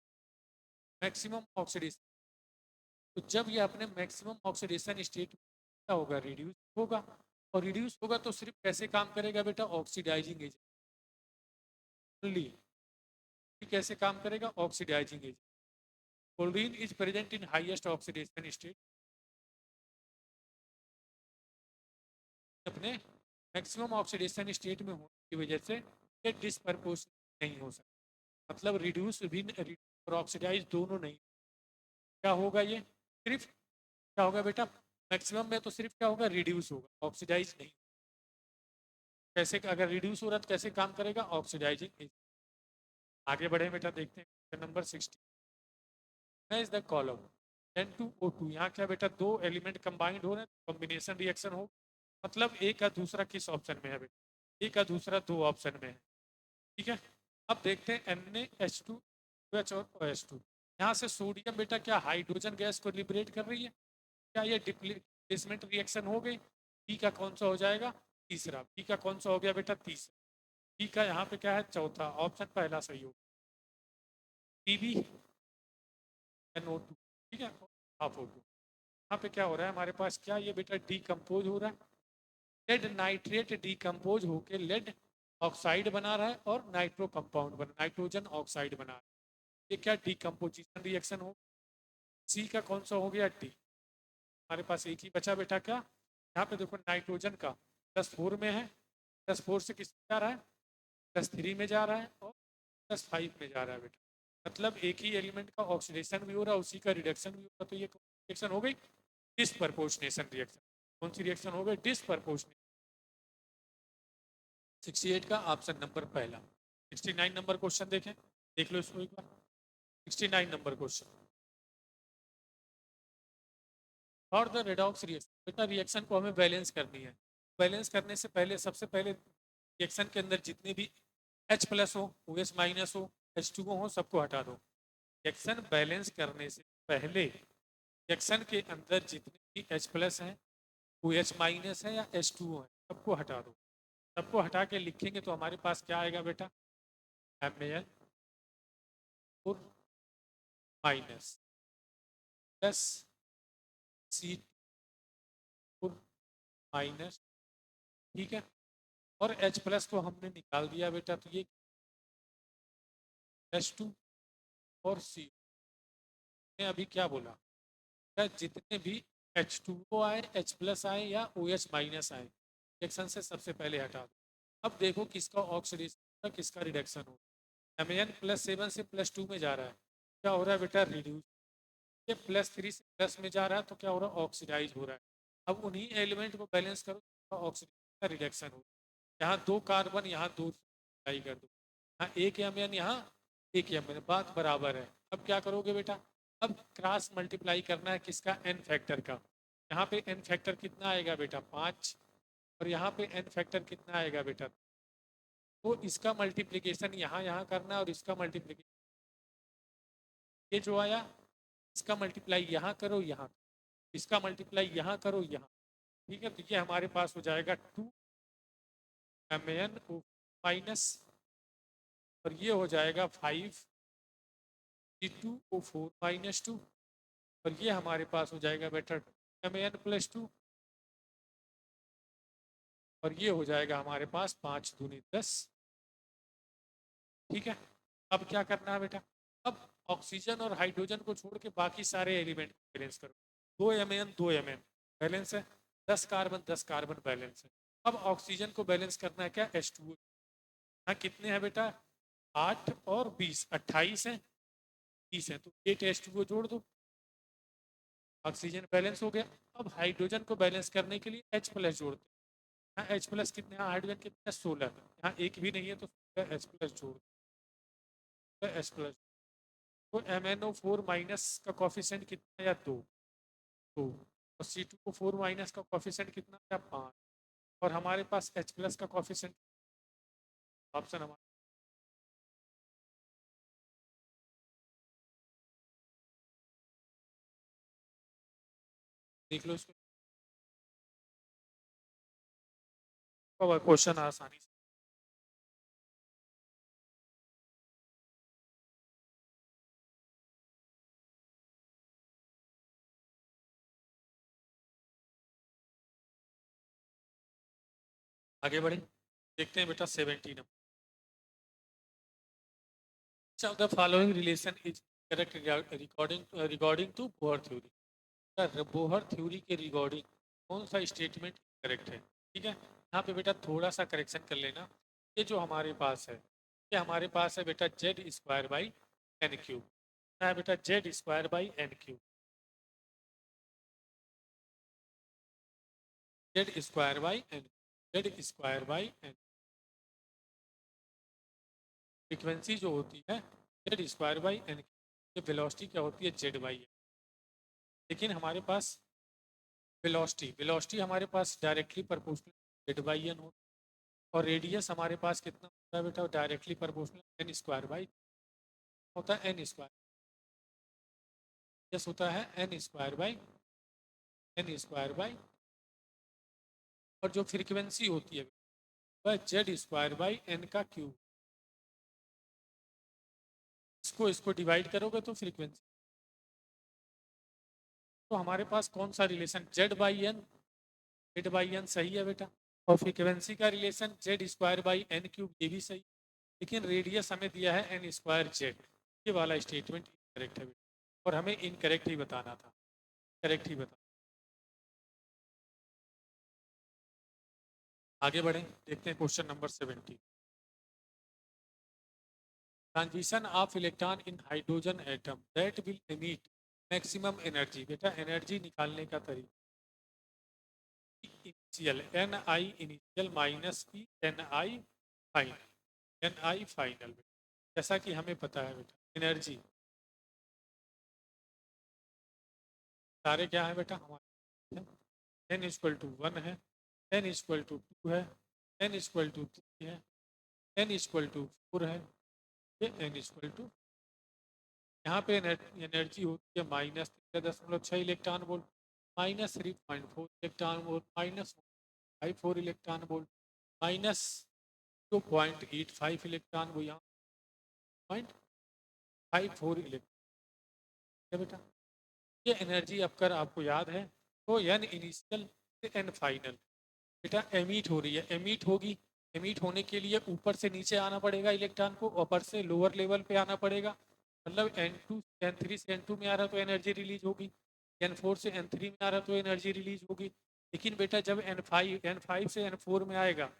maximum oxidation, तो जब ये अपने मैक्सिमम ऑक्सीडेशन स्टेट क्या होगा, रिड्यूस होगा, और रिड्यूस होगा तो सिर्फ कैसे काम करेगा बेटा, ऑक्सीडाइजिंग एजेंट ओनली, कैसे काम करेगा, oxidizing agent. Chlorine is present in highest oxidation state, अपने मैक्सिमम ऑक्सीडेशन स्टेट में होने की वजह से ये डिस्प्रपोर्शनेट नहीं हो सकता, मतलब रिड्यूस भी और ऑक्सीडाइज दोनों नहीं। क्या होगा ये? सिर्फ क्या होगा बेटा, मैक्सिमम में तो सिर्फ क्या होगा, रिड्यूस होगा, ऑक्सीडाइज नहीं। कैसे, अगर रिड्यूस हो रहा है तो कैसे काम करेगा, ऑक्सीडाइजिंग। आगे बढ़े बेटा, देखते हैं number 16 is the column N2O2। यहाँ क्या बेटा, दो एलिमेंट कंबाइंड हो रहे हैं, कॉम्बिनेशन रिएक्शन हो, मतलब एक का दूसरा किस ऑप्शन में है बेटा, एक का दूसरा दो ऑप्शन में है। ठीक है, अब देखते हैं NaH2OH और OH2। यहाँ से सोडियम बेटा क्या हाइड्रोजन गैस को लिबरेट कर रही है, क्या ये डिप्लेसमेंट रिएक्शन हो गई? बी का कौन सा हो जाएगा, तीसरा। बी का कौन सा हो गया बेटा, तीसरा। बी का यहाँ पे क्या है, चौथा ऑप्शन, पहला सही हो, PbNO2। ठीक है, हाफ O2। यहाँ पे क्या हो रहा है हमारे पास, क्या ये बेटा डीकम्पोज हो रहा है, लेड नाइट्रेट डीकम्पोज होके लेड ऑक्साइड बना रहा है और नाइट्रो कंपाउंड बना, नाइट्रोजन ऑक्साइड बना रहा है। ये क्या डीकम्पोजिशन रिएक्शन हो, सी का कौन सा हो गया, डी। हमारे पास एक ही बचा बेटा, क्या यहाँ पे देखो नाइट्रोजन का +4 में है, +4 से किस जा रहा है, +3 में जा रहा है और +5 में जा रहा है बेटा, मतलब एक ही एलिमेंट का ऑक्सीडेशन भी हो रहा है, उसी का रिडक्शन भी हो रहा है, तो ये रिएक्शन हो गई डिस्प्रपोर्शनेशन रिएक्शन। कौन सी रिएक्शन हो गई, डिस्प्रपोर्शनेशन। 68 का ऑप्शन नंबर पहला। 69 नंबर क्वेश्चन देखें, देख लो इसको एक बार। 69 नंबर क्वेश्चन, और द रेडॉक्स रिएक्शन। बेटा रिएक्शन को हमें बैलेंस करनी है, बैलेंस करने से पहले सबसे पहले रिएक्शन के अंदर जितने भी H+ हो, OH- हो, H2O हो, सबको हटा दो। रिएक्शन बैलेंस करने से पहले रिएक्शन के अंदर जितने भी H+ हैं, OH- है या H2O है, सबको हटा दो। सबको हटा के लिखेंगे तो हमारे पास क्या आएगा बेटा, MAl माइनस प्लस C2-। ठीक है, और H+ को हमने निकाल दिया बेटा, तो ये H2 और C ने अभी क्या बोला, जितने भी H2O आए, H+ आए या OH- आए, रिएक्शन से सबसे पहले हटा दो। अब देखो किसका ऑक्सीडेशन, किसका रिडक्शन हो। Mn+7 से +2 में जा रहा है, क्या हो रहा है बेटा, रिड्यूस। ये +3 से प्लस में जा रहा है, तो क्या हो रहा है, ऑक्सीडाइज हो रहा है। अब उन्हीं एलिमेंट को बैलेंस करो, ऑक्सीडेशन का रिडक्शन हो। यहाँ 2 कार्बन, यहाँ 2 कर दो, यहाँ 1 Mn, यहाँ 1 Mn, बात बराबर है। अब क्या करोगे बेटा, अब क्रॉस मल्टीप्लाई करना है किसका, n फैक्टर का। यहाँ पे n फैक्टर कितना आएगा बेटा, 5, और यहाँ पे n फैक्टर कितना आएगा बेटा, तो इसका मल्टीप्लीकेशन यहाँ यहाँ करना है, और इसका मल्टीप्लीकेशन ये जो आया, इसका मल्टीप्लाई यहाँ करो, यहाँ इसका मल्टीप्लाई यहाँ करो, यहाँ। ठीक है, तो ये हमारे पास हो जाएगा 2MnO- और ये हो जाएगा 5C2O4-2, और ये हमारे पास हो जाएगा बेटा Mn+2, और ये हो जाएगा हमारे पास 5 दूनी 10। ठीक है, अब क्या करना है बेटा, अब ऑक्सीजन और हाइड्रोजन को छोड़ के बाकी सारे एलिमेंट को बैलेंस करो। 2 Mn बैलेंस है, 10 कार्बन 10 कार्बन बैलेंस है। अब ऑक्सीजन को बैलेंस करना है क्या, H2O। यहाँ कितने हैं बेटा, 8 और 20, 28 है, 30 है, तो 8 H2O जोड़ दो, ऑक्सीजन बैलेंस हो गया। अब हाइड्रोजन को बैलेंस करने के लिए H+ जोड़ दो। यहाँ H+ कितने, यहाँ हाइड्रोजन कितने, 16, यहाँ एक भी नहीं है, तो H+ जोड़ दो, H+। तो MnO4- का कॉफिशेंट कितना, या 2, और C2O4- का कॉफिशेंट कितना, या 5, और हमारे पास H+ का कॉफिशेंट, ऑप्शन हमारा देख लो इसको, क्वेश्चन आसानी से। आगे बढ़े, देखते हैं बेटा 17 number. Which of the following relation is correct regarding to Bohr theory. Bohr theory के रिगार्डिंग कौन सा स्टेटमेंट करेक्ट है। ठीक है, यहाँ पे बेटा थोड़ा सा करेक्शन कर लेना, ये जो हमारे पास है, ये हमारे पास है बेटा z square by n cube, है बेटा z square by n cube, z square by n, z square by n. Frequency जो होती है जेड स्क्वायर बाई एन, ये वेलोसिटी क्या होती है जेड बाई एन। लेकिन हमारे पास वेलोसिटी वेलोसिटी हमारे पास directly proportional Z by N होता है, और रेडियस हमारे पास कितना होता है बेटा, directly proportional n square by होता है, एन स्क्वायर, यस होता है n square by, n square by, और जो फ्रीक्वेंसी होती है वह जेड स्क्वायर बाई एन का क्यूब। इसको इसको डिवाइड करोगे तो फ्रीक्वेंसी, तो हमारे पास कौन सा relation z by n, z by n सही है बेटा, और फ्रीक्वेंसी का relation z square by n cube, ये भी सही, लेकिन रेडियस हमें दिया है एन स्क्वायर जेड, ये वाला स्टेटमेंट इनकरेक्ट है बेटा, और हमें इनकरेक्ट ही बताना था, करेक्ट ही बता। आगे बढ़ें, देखते हैं question number 70। Transition of electron in hydrogen atom that will emit maximum energy, बेटा एनर्जी निकालने का तरीका initial n i initial minus p n i final, n i final, जैसा कि हमें पता है बेटा एनर्जी सारे क्या है बेटा हमारे, एन इक्वल टू 1 है, एन इक्वल टू 2 है, एन इक्वल टू 3 है, एन इक्वल टू 4 है, ये एन इक्वल टू, यहाँ पे एनर्जी होती है -3.6 electron volt, -3.4 electron volt, -54 electron volt, -2.85 electron वो यहाँ 0.54 इलेक्ट्रॉन बेटा, ये एनर्जी अगर आपको याद है तो एन इनिशियल से एन फाइनल, बेटा एमिट हो रही है, एमिट होगी, एमिट होने के लिए ऊपर से नीचे आना पड़ेगा इलेक्ट्रॉन को, ऊपर से लोअर लेवल पे आना पड़ेगा, मतलब N2 N3 से N2 में आ रहा तो एनर्जी रिलीज होगी, N4 से N3 में आ रहा तो एनर्जी रिलीज होगी, लेकिन बेटा जब N5 से N4 में आएगा,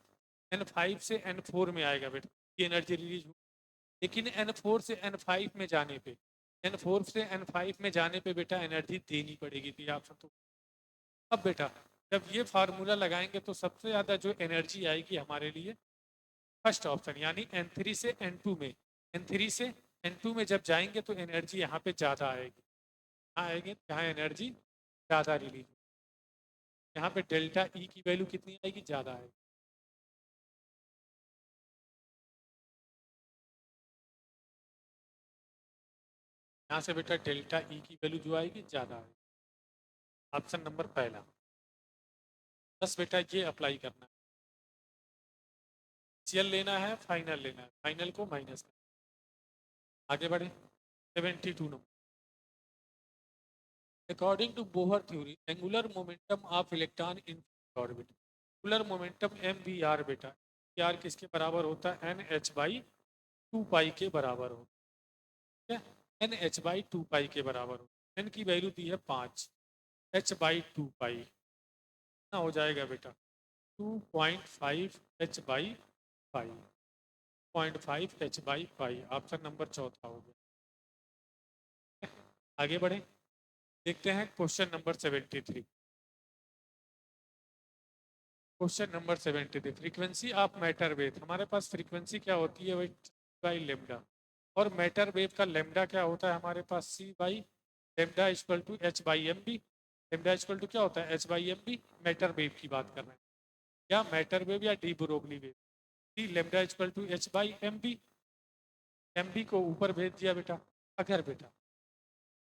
N5 से N4 में आएगा बेटा ये एनर्जी रिलीज होगी, लेकिन N4 से N5 में जाने पे, N4 से N5 में जाने पे बेटा एनर्जी देनी पड़ेगी थी आप सबको। अब बेटा जब ये फार्मूला लगाएंगे तो सबसे ज़्यादा जो एनर्जी आएगी हमारे लिए फर्स्ट ऑप्शन यानी N3 से N2 में, N3 से N2 में जब जाएंगे तो एनर्जी यहाँ पे ज़्यादा आएगी, यहाँ आएगी जहाँ एनर्जी ज़्यादा रिलीज, यहाँ पे डेल्टा ई की वैल्यू कितनी आएगी, ज़्यादा आएगी, यहाँ से बेटा डेल्टा ई की वैल्यू जो आएगी ज़्यादा आएगी, ऑप्शन नंबर पहला। बस बेटा ये अप्लाई करना है, इनिशियल लेना है फाइनल लेना है, फाइनल को माइनस करना। आगे बढ़े 72 number, according to Bohr theory angular momentum of electron in orbit, angular momentum m v r बेटा, आर किसके बराबर होता है, एन एच बाई 2 पाई के बराबर होता है, एन एच बाई 2 पाई के बराबर होता है, एन की वैल्यू दी है 5, एच बाई 2 पाई कितना हो जाएगा बेटा 2.5 H by pi, 0.5 H by pi, option number चौथा हो गया। आगे बढ़े, देखते हैं question number 73। Question number 73, frequency of matter wave, हमारे पास फ्रीक्वेंसी क्या होती है वही बाई लेमडा, और मैटर वेव का लेमडा क्या होता है हमारे पास C by lambda equal to H by M B, lambda equal to क्या होता है H by M B, matter wave की बात कर रहे हैं, या मैटर वेव या de Broglie wave, c lambda equal to H by M b को ऊपर भेज दिया बेटा। अगर बेटा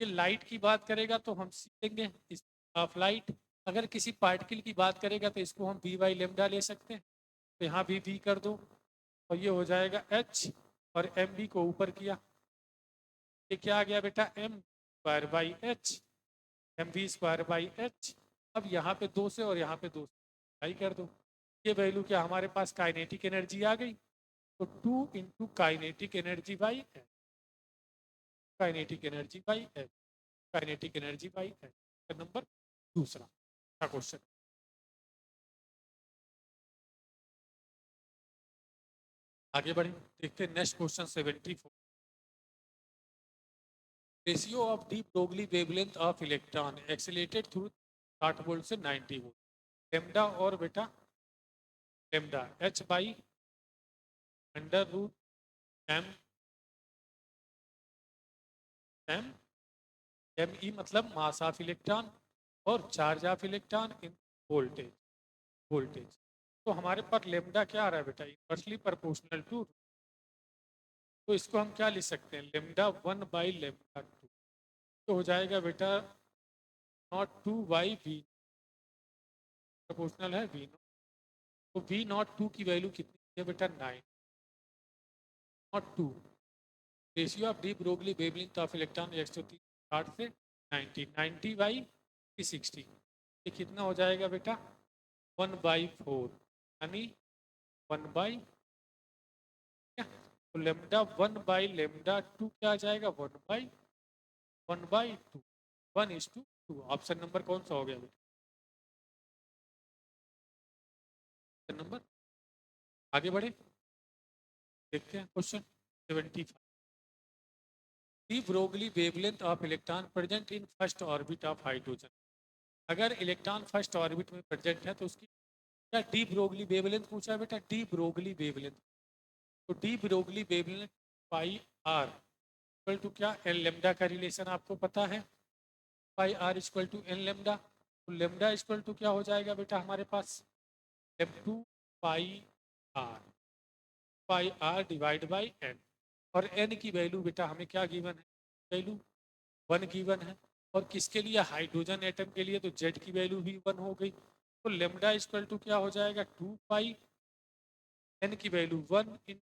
ये लाइट की बात करेगा तो हम सीखेंगे इस ऑफ लाइट, अगर किसी पार्टिकल की बात करेगा तो इसको हम बी बाई लेमडा ले सकते हैं, तो यहाँ भी बी कर दो और ये हो जाएगा एच, और एम बी को ऊपर किया, ये क्या आ गया बेटा m square by h, m b square by h, अब यहाँ पे 2 से और यहाँ पे 2 से कर दो, ये वैल्यू क्या हमारे पास काइनेटिक एनर्जी आ गई, तो 2 into kinetic energy by H, kinetic energy by H, kinetic energy by H, number दूसरा क्वेश्चन। आगे बढ़े, देखते हैं next question 74। Ratio of de Broglie wavelength of electron accelerated through 60 volt से 90 वोल्ट। लेमडा और बेटा lambda H by under root M M M E मतलब mass of electron और charge of electron in voltage voltage. तो हमारे पास lambda क्या आ रहा है बेटा, इनवर्सली प्रोपोर्शनल टू। तो इसको हम क्या लिख सकते हैं, लेमडा 1/λ2। तो हो जाएगा बेटा नॉट 2/v, प्रोपोर्शनल है वी नॉट। तो वी नॉट 2 की वैल्यू कितनी है बेटा 9 not 2। Ratio of de Broglie wavelength of electron 160 से 90 ये कितना हो जाएगा बेटा 1/4 यानी 1/, तो लेमडा 1/λ2 क्या आ जाएगा 1/2 1:2। ऑप्शन नंबर कौन सा हो गया बेटा, ऑप्शन नंबर। आगे बढ़े, देखते हैं question 75। D Broglie wavelength of electron present in first orbit of hydrogen. अगर इलेक्ट्रॉन फर्स्ट ऑर्बिट में प्रेजेंट है तो उसकी क्या डी ब्रोगली वेवलेंथ पूछा है बेटा, डी ब्रोगली वेवलेंथ। तो de Broglie wavelength pi R equal to क्या, एन लेमडा का रिलेशन आपको पता है, pi R equal to N lambda. तो लेमडा इक्वल टू क्या हो जाएगा बेटा हमारे पास um two pi R, pi R divide by N. और एन की वैल्यू बेटा हमें क्या गिवन है, वैल्यू 1 गिवन है। और किसके लिए, हाइड्रोजन एटम के लिए, तो जेड की वैल्यू भी 1 हो गई। तो लेमडा इक्वल टू क्या हो जाएगा 2 पाई, एन की वैल्यू 1 इन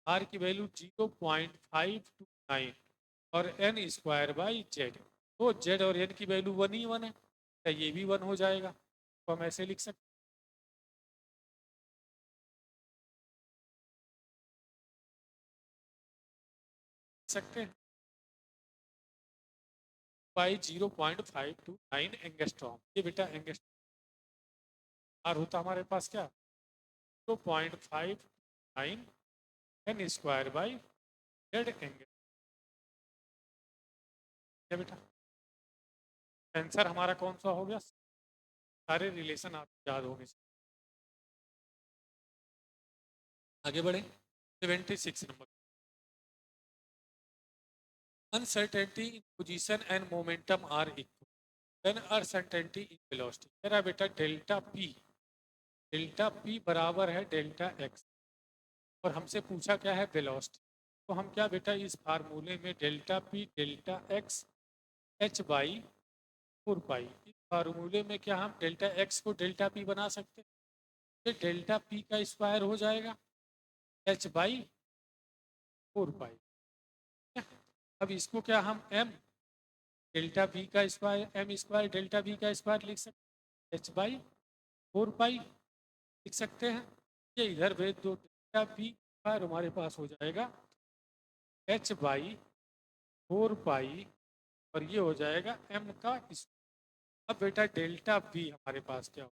आर की वैल्यू 0.529 और एन स्क्वायर बाई जेड। तो जेड और एन की वैल्यू 1 ही 1 है, तो ये भी 1 हो जाएगा। तो हम ऐसे लिख सकते हैं बाई 0.529 एंगस्ट्रॉम। ये बेटा एंगस्ट्रॉम आर होता हमारे पास क्या 0.529 n square by z angle. क्या बेटा आंसर हमारा कौन सा हो गया, सारे रिलेशन आप याद होंगे। आगे बढ़े 76 number. Uncertainty in position and momentum are equal then uncertainty in velocity. मेरा बेटा डेल्टा पी बराबर है डेल्टा एक्स और हमसे पूछा क्या है वेलोसिटी। तो हम क्या बेटा इस फार्मूले में delta P delta x H by 4 पाई, इस फार्मूले में क्या हम डेल्टा एक्स को डेल्टा पी बना सकते हैं। ये डेल्टा पी का स्क्वायर हो जाएगा एच बाई 4 पाई। अब इसको क्या हम एम डेल्टा पी का square m square delta p का स्क्वायर लिख सकते हैं, एच बाई 4 पाई लिख सकते हैं। ये इधर भेज दो, डेल्टा पी स्क्वायर हमारे पास हो जाएगा एच बाई 4 पाई और ये हो जाएगा एम का स्क्वायर। अब बेटा डेल्टा पी हमारे पास क्या हो,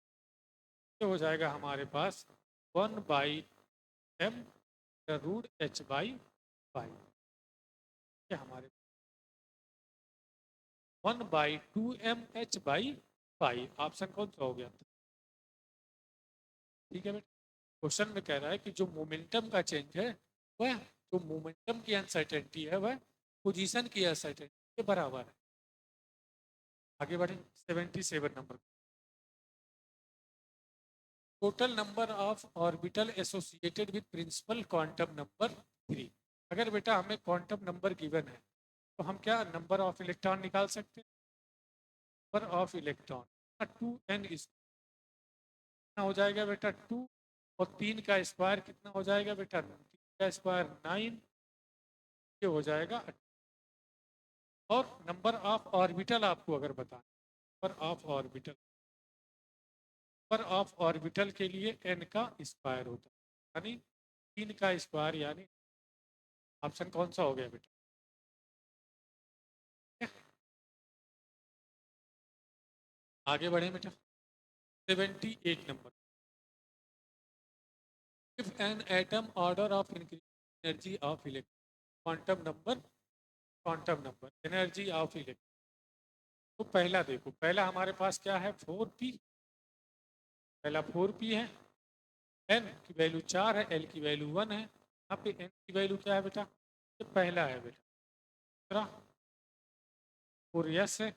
ये हो जाएगा हमारे पास 1/m root h by pi. ये हमारे 1/2m/h/पाई। ऑप्शन कौन सा हो गया, ठीक है बेटा। क्वेश्चन में कह रहा है कि जो मोमेंटम का चेंज है वह, जो मोमेंटम की अनसर्टेनिटी है वह पोजीशन की अनसर्टेनिटी के बराबर है। आगे बढ़े 77 number. Total number of orbital associated with principal quantum number 3। अगर बेटा हमें क्वांटम नंबर गिवन है तो हम क्या नंबर ऑफ इलेक्ट्रॉन निकाल सकते हैं, नंबर ऑफ इलेक्ट्रॉन 2n कितना हो जाएगा बेटा 2 और 3 का स्क्वायर कितना हो जाएगा बेटा 3 का स्क्वायर 9, ये हो जाएगा। और नंबर ऑफ ऑर्बिटल आपको अगर बताएं, नंबर ऑफ ऑर्बिटल के लिए n का स्क्वायर होता है यानी 3 का स्क्वायर, यानी ऑप्शन कौन सा हो गया बेटा। आगे बढ़े बेटा 78 number. If an atom order of increase energy of electron quantum number energy of electron. तो पहला देखो, पहला हमारे पास क्या है 4p, पहला 4p है, एन की वैल्यू 4 है, एल की वैल्यू 1 है, यहाँ पे एन की वैल्यू क्या है बेटा, ये पहला है बेटा, दूसरा 4s है,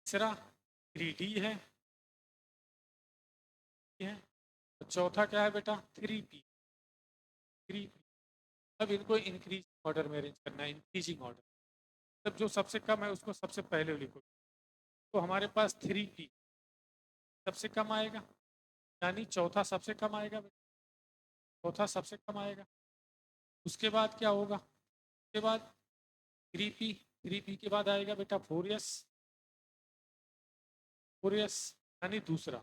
तीसरा 3d है, चौथा क्या है बेटा 3p। अब इनको इंक्रीज ऑर्डर में अरेंज करना है, इंक्रीजिंग ऑर्डर, मतलब जो सबसे कम है उसको सबसे पहले लिखो। तो हमारे पास 3p सबसे कम आएगा, यानी चौथा सबसे कम आएगा बेटा, चौथा सबसे कम आएगा। उसके बाद क्या होगा, उसके बाद 3p के बाद आएगा बेटा 4s यानी दूसरा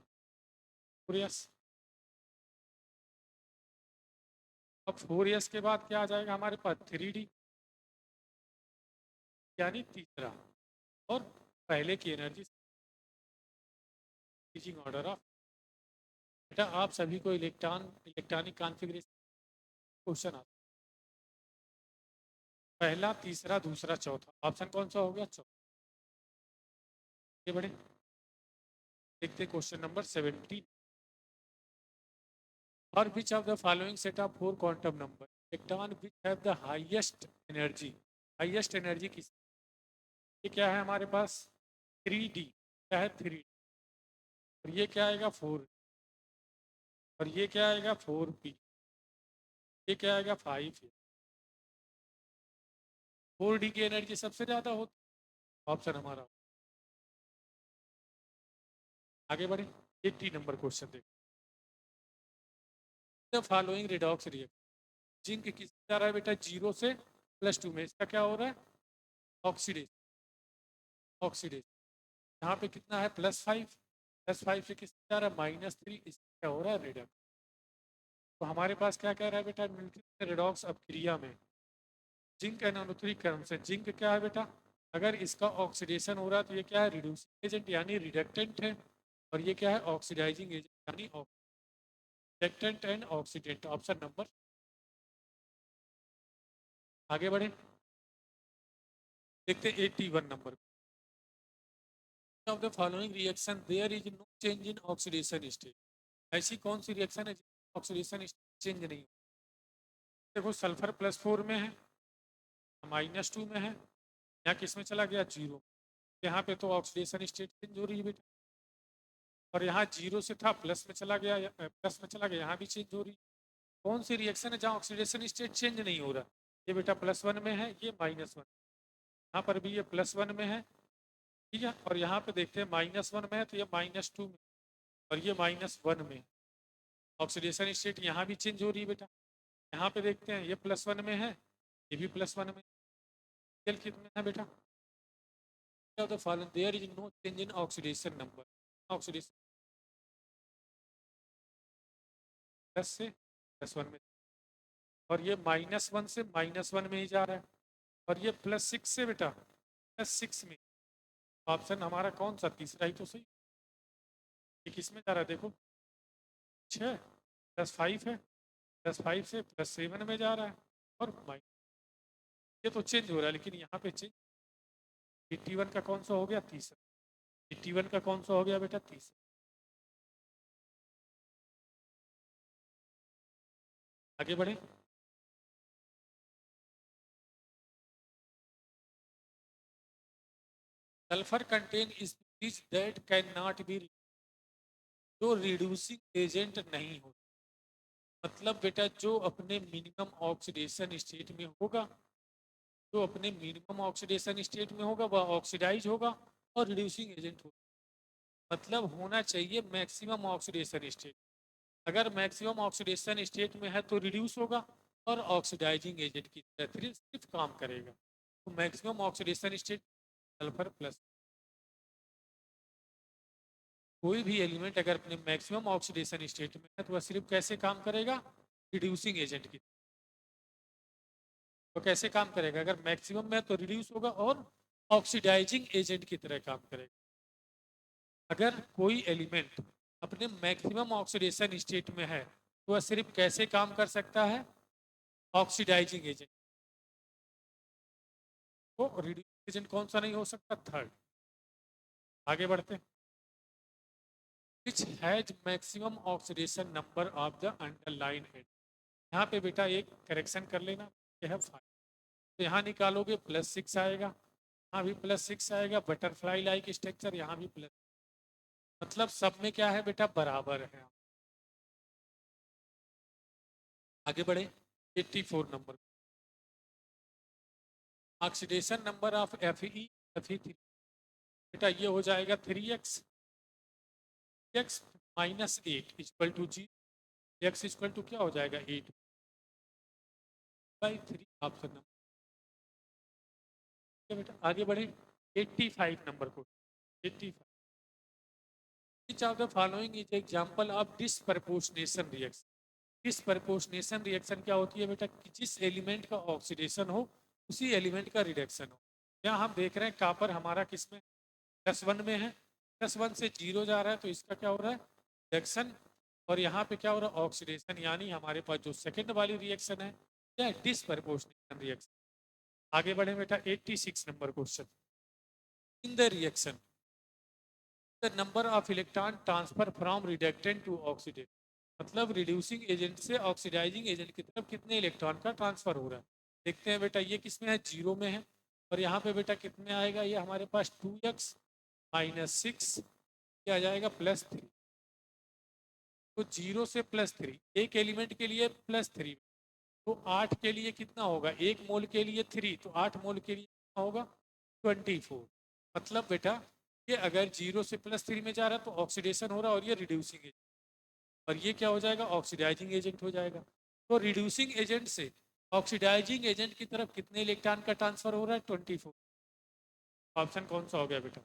4s। अब 4s के बाद क्या आ जाएगा हमारे पास 3d यानी तीसरा, और पहले की एनर्जी इंक्रीजिंग ऑर्डर ऑफ। बेटा आप सभी को इलेक्ट्रॉनिक कॉन्फ़िगरेशन क्वेश्चन आता है, पहला तीसरा दूसरा चौथा, ऑप्शन कौन सा हो गया चौथा। ये बड़े देखते क्वेश्चन नंबर 17, और which of the following set of 4 quantum number electron which have the highest energy किस, ये क्या है हमारे पास 3d, क्या है 3d, और ये क्या आएगा 4, और ये क्या आएगा 4p, ये क्या आएगा 5, 4d की एनर्जी सबसे ज्यादा होती, ऑप्शन हमारा। आगे बढ़े 80 नंबर क्वेश्चन देखो, the following redox reaction, zinc किस जा रहा है बेटा 0 से +2 में, इसका क्या हो रहा है ऑक्सीडेशन, यहाँ पे कितना है +5 से किस जा रहा है -3, इसका क्या हो रहा है रिडक्स। तो हमारे पास क्या कह रहा है बेटा न्यूक्लियर रिडॉक्स अपक्रिया में जिंक एनोनुक्लिक से, जिंक क्या है बेटा, अगर इसका ऑक्सीडेशन हो रहा है तो ये क्या है रिड्यूसिंग एजेंट यानी रिडक्टेंट है, और ये क्या है ऑक्सीडाइजिंग एजेंट यानी reductant and oxidant, option number. आगे बढ़े देखते 81 number, of the following reaction there is no change in oxidation state, ऐसी कौन सी रिएक्शन है ऑक्सीडेशन स्टेट चेंज नहीं। देखो सल्फर +4 में है, -2 में है, यहाँ किस में चला गया 0, यहाँ पे तो ऑक्सीडेशन स्टेट चेंज हो रही है बेटा, और यहाँ 0 से था प्लस में चला गया, यहाँ भी चेंज हो रही है। कौन सी रिएक्शन है जहाँ ऑक्सीडेशन स्टेट चेंज नहीं हो रहा, ये बेटा +1 में है, ये -1, यहाँ पर भी ये +1 में है, ठीक है, और यहाँ पे देखते हैं -1 में है तो ये -2 में, और ये -1 में, ऑक्सीडेशन स्टेट यहाँ भी चेंज हो रही है बेटा। यहाँ पे देखते हैं ये +1 में है, ये भी +1 में, कितने है बेटा, of the following there is no change in oxidation number, oxidation plus से +1 में, और ये -1 से -1 में ही जा रहा है, और ये +6 से बेटा +6 में, ऑप्शन हमारा कौन सा तीसरा ही तो सही, ये किस में जा रहा है देखो 6 +5 है, +5 से +7 में जा रहा है, और माइनस, ये तो चेंज हो रहा है, लेकिन यहाँ पे चेंज 81 का कौन सा हो गया तीसरा, 81 का कौन सा हो गया बेटा तीसरा। आगे बढ़े sulphur contain species that can not be, जो रिड्यूसिंग एजेंट नहीं हो, मतलब बेटा जो अपने मिनिमम ऑक्सीडेशन स्टेट में होगा, जो अपने मिनिमम ऑक्सीडेशन स्टेट में होगा वह ऑक्सीडाइज होगा और रिड्यूसिंग एजेंट होगा, मतलब होना चाहिए मैक्सिमम ऑक्सीडेशन स्टेट, अगर मैक्सिमम ऑक्सीडेशन स्टेट में है तो रिड्यूस होगा और ऑक्सीडाइजिंग एजेंट की तरह सिर्फ काम करेगा, तो maximum oxidation state sulphur plus. कोई भी एलिमेंट अगर अपने मैक्सिमम ऑक्सीडेशन स्टेट में है तो वह सिर्फ कैसे काम करेगा रिड्यूसिंग एजेंट की, तो कैसे काम करेगा अगर मैक्सिमम में है तो रिड्यूस होगा और ऑक्सीडाइजिंग एजेंट की तरह काम करेगा। अगर कोई एलिमेंट अपने मैक्सिमम ऑक्सीडेशन स्टेट में है तो वह सिर्फ कैसे काम कर सकता है, ऑक्सीडाइजिंग एजेंट। तो रिड्यूसिंग एजेंट कौन सा नहीं हो सकता, थर्ड। आगे बढ़ते हैं। Which has maximum oxidation number of the underline at. यहाँ पे बेटा एक करेक्शन कर लेना, ये है 5। तो यहाँ निकालोगे +6 आएगा, यहाँ भी +6 आएगा, बटरफ्लाई लाइक स्ट्रक्चर यहाँ भी प्लस, मतलब सब में क्या है बेटा, बराबर है। आगे बढ़े 84 number, oxidation number of Fe3। बेटा ये हो जाएगा 3x, x -8 equal to g, x equal to क्या हो जाएगा 8/3 ऑप्शन नंबर। बेटा आगे बढ़े 85 नंबर को, 85। Which of the following is example of disproportionation reaction? Disproportionation reaction क्या होती है बेटा, कि जिस एलिमेंट का ऑक्सीडेशन हो उसी एलिमेंट का रिडक्शन हो। यहाँ हम देख रहे हैं कॉपर हमारा किस में, +1 में है, +1 से 0 जा रहा है, तो इसका क्या हो रहा है, रिडक्शन। और यहाँ पे क्या हो रहा है, ऑक्सीडेशन। यानी हमारे पास जो सेकंड वाली रिएक्शन है क्या है, डिस्प्रपोर्शनेशन रिएक्शन। आगे बढ़े बेटा 86 number question. In the reaction the number of electron transfer from reductant to oxidant, मतलब रिड्यूसिंग एजेंट से ऑक्सीडाइजिंग एजेंट की तरफ कितने इलेक्ट्रॉन का ट्रांसफर हो रहा है। देखते हैं बेटा, ये किस में है, 0 में है। और यहाँ पे बेटा कितने आएगा, ये हमारे पास 2x -6 क्या आ जाएगा, +3। तो 0 से +3, एक एलिमेंट के लिए +3, तो 8 के लिए कितना होगा, 1 मोल के लिए 3, तो 8 मोल के लिए कितना होगा, 24। मतलब बेटा ये अगर 0 से +3 में जा रहा है तो ऑक्सीडेशन हो रहा है, और ये रिड्यूसिंग एजेंट, और ये क्या हो जाएगा, ऑक्सीडाइजिंग एजेंट हो जाएगा। तो रिड्यूसिंग एजेंट से ऑक्सीडाइजिंग एजेंट की तरफ कितने इलेक्ट्रॉन का ट्रांसफर हो रहा है, 24। ऑप्शन कौन सा हो गया बेटा।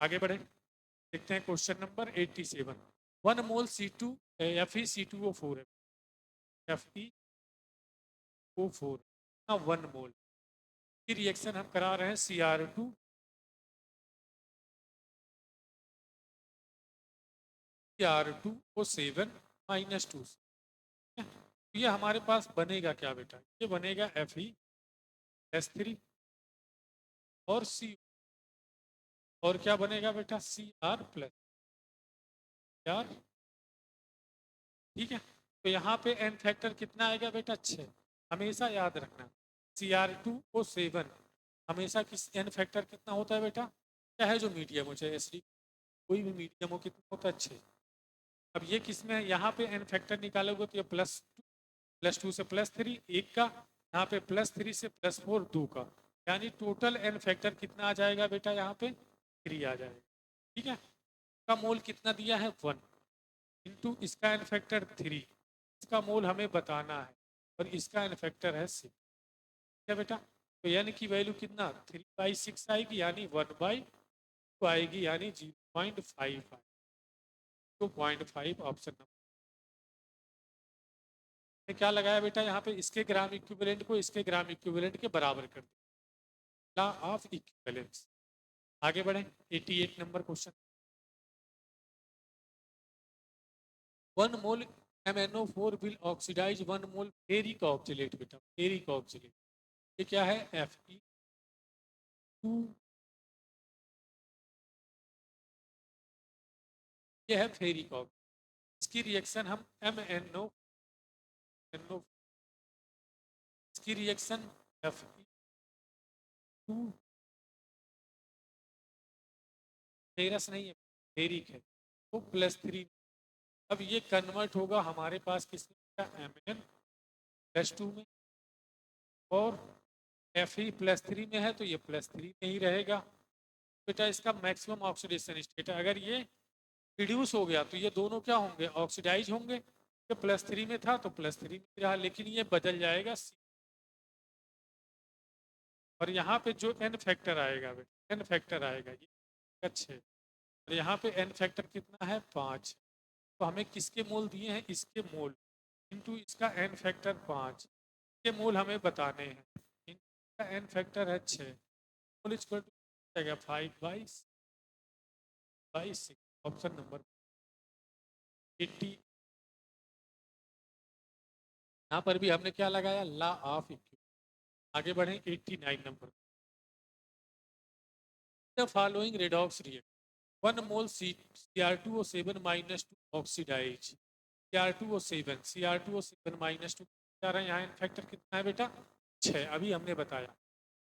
आगे बढ़े, देखते हैं क्वेश्चन नंबर 87। 1 मोल C2 FeC2O4 है, FeO4 ना 1 मोल की रिएक्शन हम करा रहे हैं Cr2O7 -2। ये हमारे पास बनेगा क्या बेटा, ये बनेगा FeS3 और C, और क्या बनेगा बेटा, Cr+, यार ठीक है। तो यहाँ पे n फैक्टर कितना आएगा बेटा, 6। हमेशा याद रखना Cr2O7 हमेशा किस n फैक्टर कितना होता है बेटा, क्या है जो मीडियम हो, चाहे एसिडिक कोई भी मीडियम हो, कितना होता है, 6। अब ये किस में है, यहाँ पे n फैक्टर निकालोगे तो ये +2 से +3 1 का, यहाँ पे +3 से +4 2 का, यानी टोटल n फैक्टर कितना आ जाएगा बेटा, यहाँ पे 3 आ जाएगा। ठीक है, का मोल कितना दिया है, 1 इंटू इसका एन फैक्टर 3, इसका मोल हमें बताना है, और इसका एन फैक्टर है 6। क्या बेटा, तो एन की वैल्यू कितना, 3/6 आएगी, यानी 1/2 आएगी, यानी 0.5 2.5 ऑप्शन नंबर। क्या लगाया बेटा, यहाँ पे इसके ग्राम इक्विवेलेंट को इसके ग्राम इक्विवेलेंट के बराबर कर दिया, लॉ ऑफ इक्विवेलेंस। आगे बढ़े 88 number question. 1 mole MnO4 will oxidize 1 mole ferric oxalate. बेटा फेरिक ऑक्सीलेट ये क्या है, Fe2, ये है फेरिक ऑक्सीलेट। इसकी रिएक्शन हम MnO, इसकी रिएक्शन Fe2 फेरस नहीं है, फेरिक है, तो +3। अब ये कन्वर्ट होगा हमारे पास किसमें, Mn+2 में, और Fe+3 में है, तो ये +3 में ही रहेगा। बेटा इसका मैक्सिमम ऑक्सीडेशन स्टेट है, अगर ये रिड्यूस हो गया तो ये दोनों क्या होंगे, ऑक्सीडाइज होंगे। ये +3 में था तो +3 में रहा, लेकिन ये बदल जाएगा C। और यहाँ पे जो n फैक्टर आएगा बेटा, n फैक्टर आएगा ये 6, और यहाँ पे n फैक्टर कितना है, 5। तो हमें किसके मोल दिए हैं, इसके मोल इंटू इसका n फैक्टर 5 के मोल हमें बताने हैं, इनका n फैक्टर है 6, mole equal to 5/6 option number. 80, यहाँ पर भी हमने क्या लगाया, लॉ ऑफ इक्विवेलेंट। आगे बढ़े 89 number. The following redox reaction, 1 mole Cr2O7 minus 2 oxidize, Cr2O7 minus 2 जा रहा है। यहाँ फैक्टर कितना है बेटा, 6। अभी हमने बताया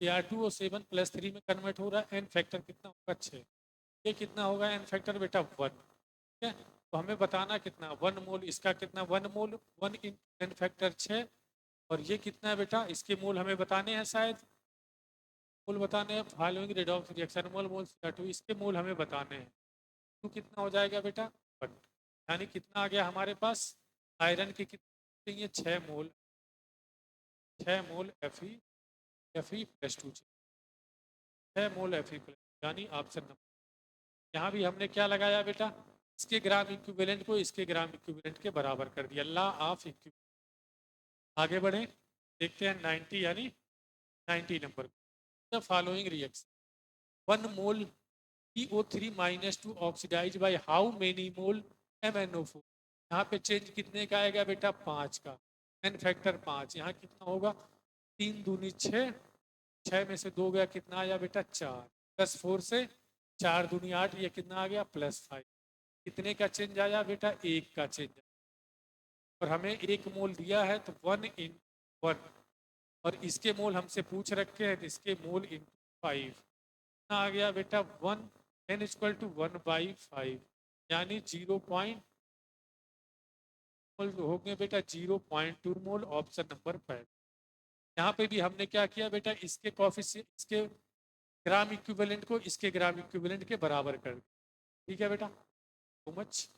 Cr2O7 प्लस 3 में कन्वर्ट हो रहा है, एन फैक्टर कितना होगा, 6। ये कितना होगा एन फैक्टर बेटा, 1। ठीक है, तो हमें बताना कितना, 1 मोल, इसका कितना 1 मोल, 1 इन एन फैक्टर 6। और ये कितना है बेटा, इसके मोल हमें बताने हैं, शायद मोल बताने हैं। फॉलोइंग रेडॉक्स रिएक्शन, मोल मोल Cr2, इसके मोल हमें बताने हैं। तो कितना हो जाएगा बेटा, 1। यानी कितना आ गया हमारे पास, आयरन की कितनी चाहिए, 6 मोल, 6 मोल Fe प्लस 2, 6 मोल Fe प्लस, यानी ऑप्शन नंबर। यहाँ भी हमने क्या लगाया बेटा, इसके ग्राम इक्विवेलेंट को इसके ग्राम इक्विवेलेंट के बराबर कर दिया, लॉ ऑफ इक्विवेलेंट। आगे बढ़े, देखते हैं 90 यानी 90 number. The following reaction, 1 mole PO3 minus 2 oxidize by how many mole MnO4। यहाँ पे चेंज कितने का आएगा बेटा, 5 का, एन फैक्टर 5। यहाँ कितना होगा, 3 दूनी 6, 6 में से 2 गया, कितना आया बेटा, 4, प्लस 4 से 4 दूनी 8, ये कितना आ गया, प्लस 5। कितने का चेंज आया बेटा, 1 का चेंज। और हमें 1 मोल दिया है, तो 1 इन 1, और इसके मोल हमसे पूछ रखे हैं, तो इसके मोल इन 5 कितना आ गया बेटा, 1 n इक्वल टू 1/5, यानी 0. मोल हो गए बेटा, 0.2 मोल, ऑप्शन नंबर 5। यहाँ पे भी हमने क्या किया बेटा, इसके कॉफिशिएंट, इसके ग्राम इक्विवेलेंट को इसके ग्राम इक्विवेलेंट के बराबर कर दिया। ठीक है बेटा, सो मच।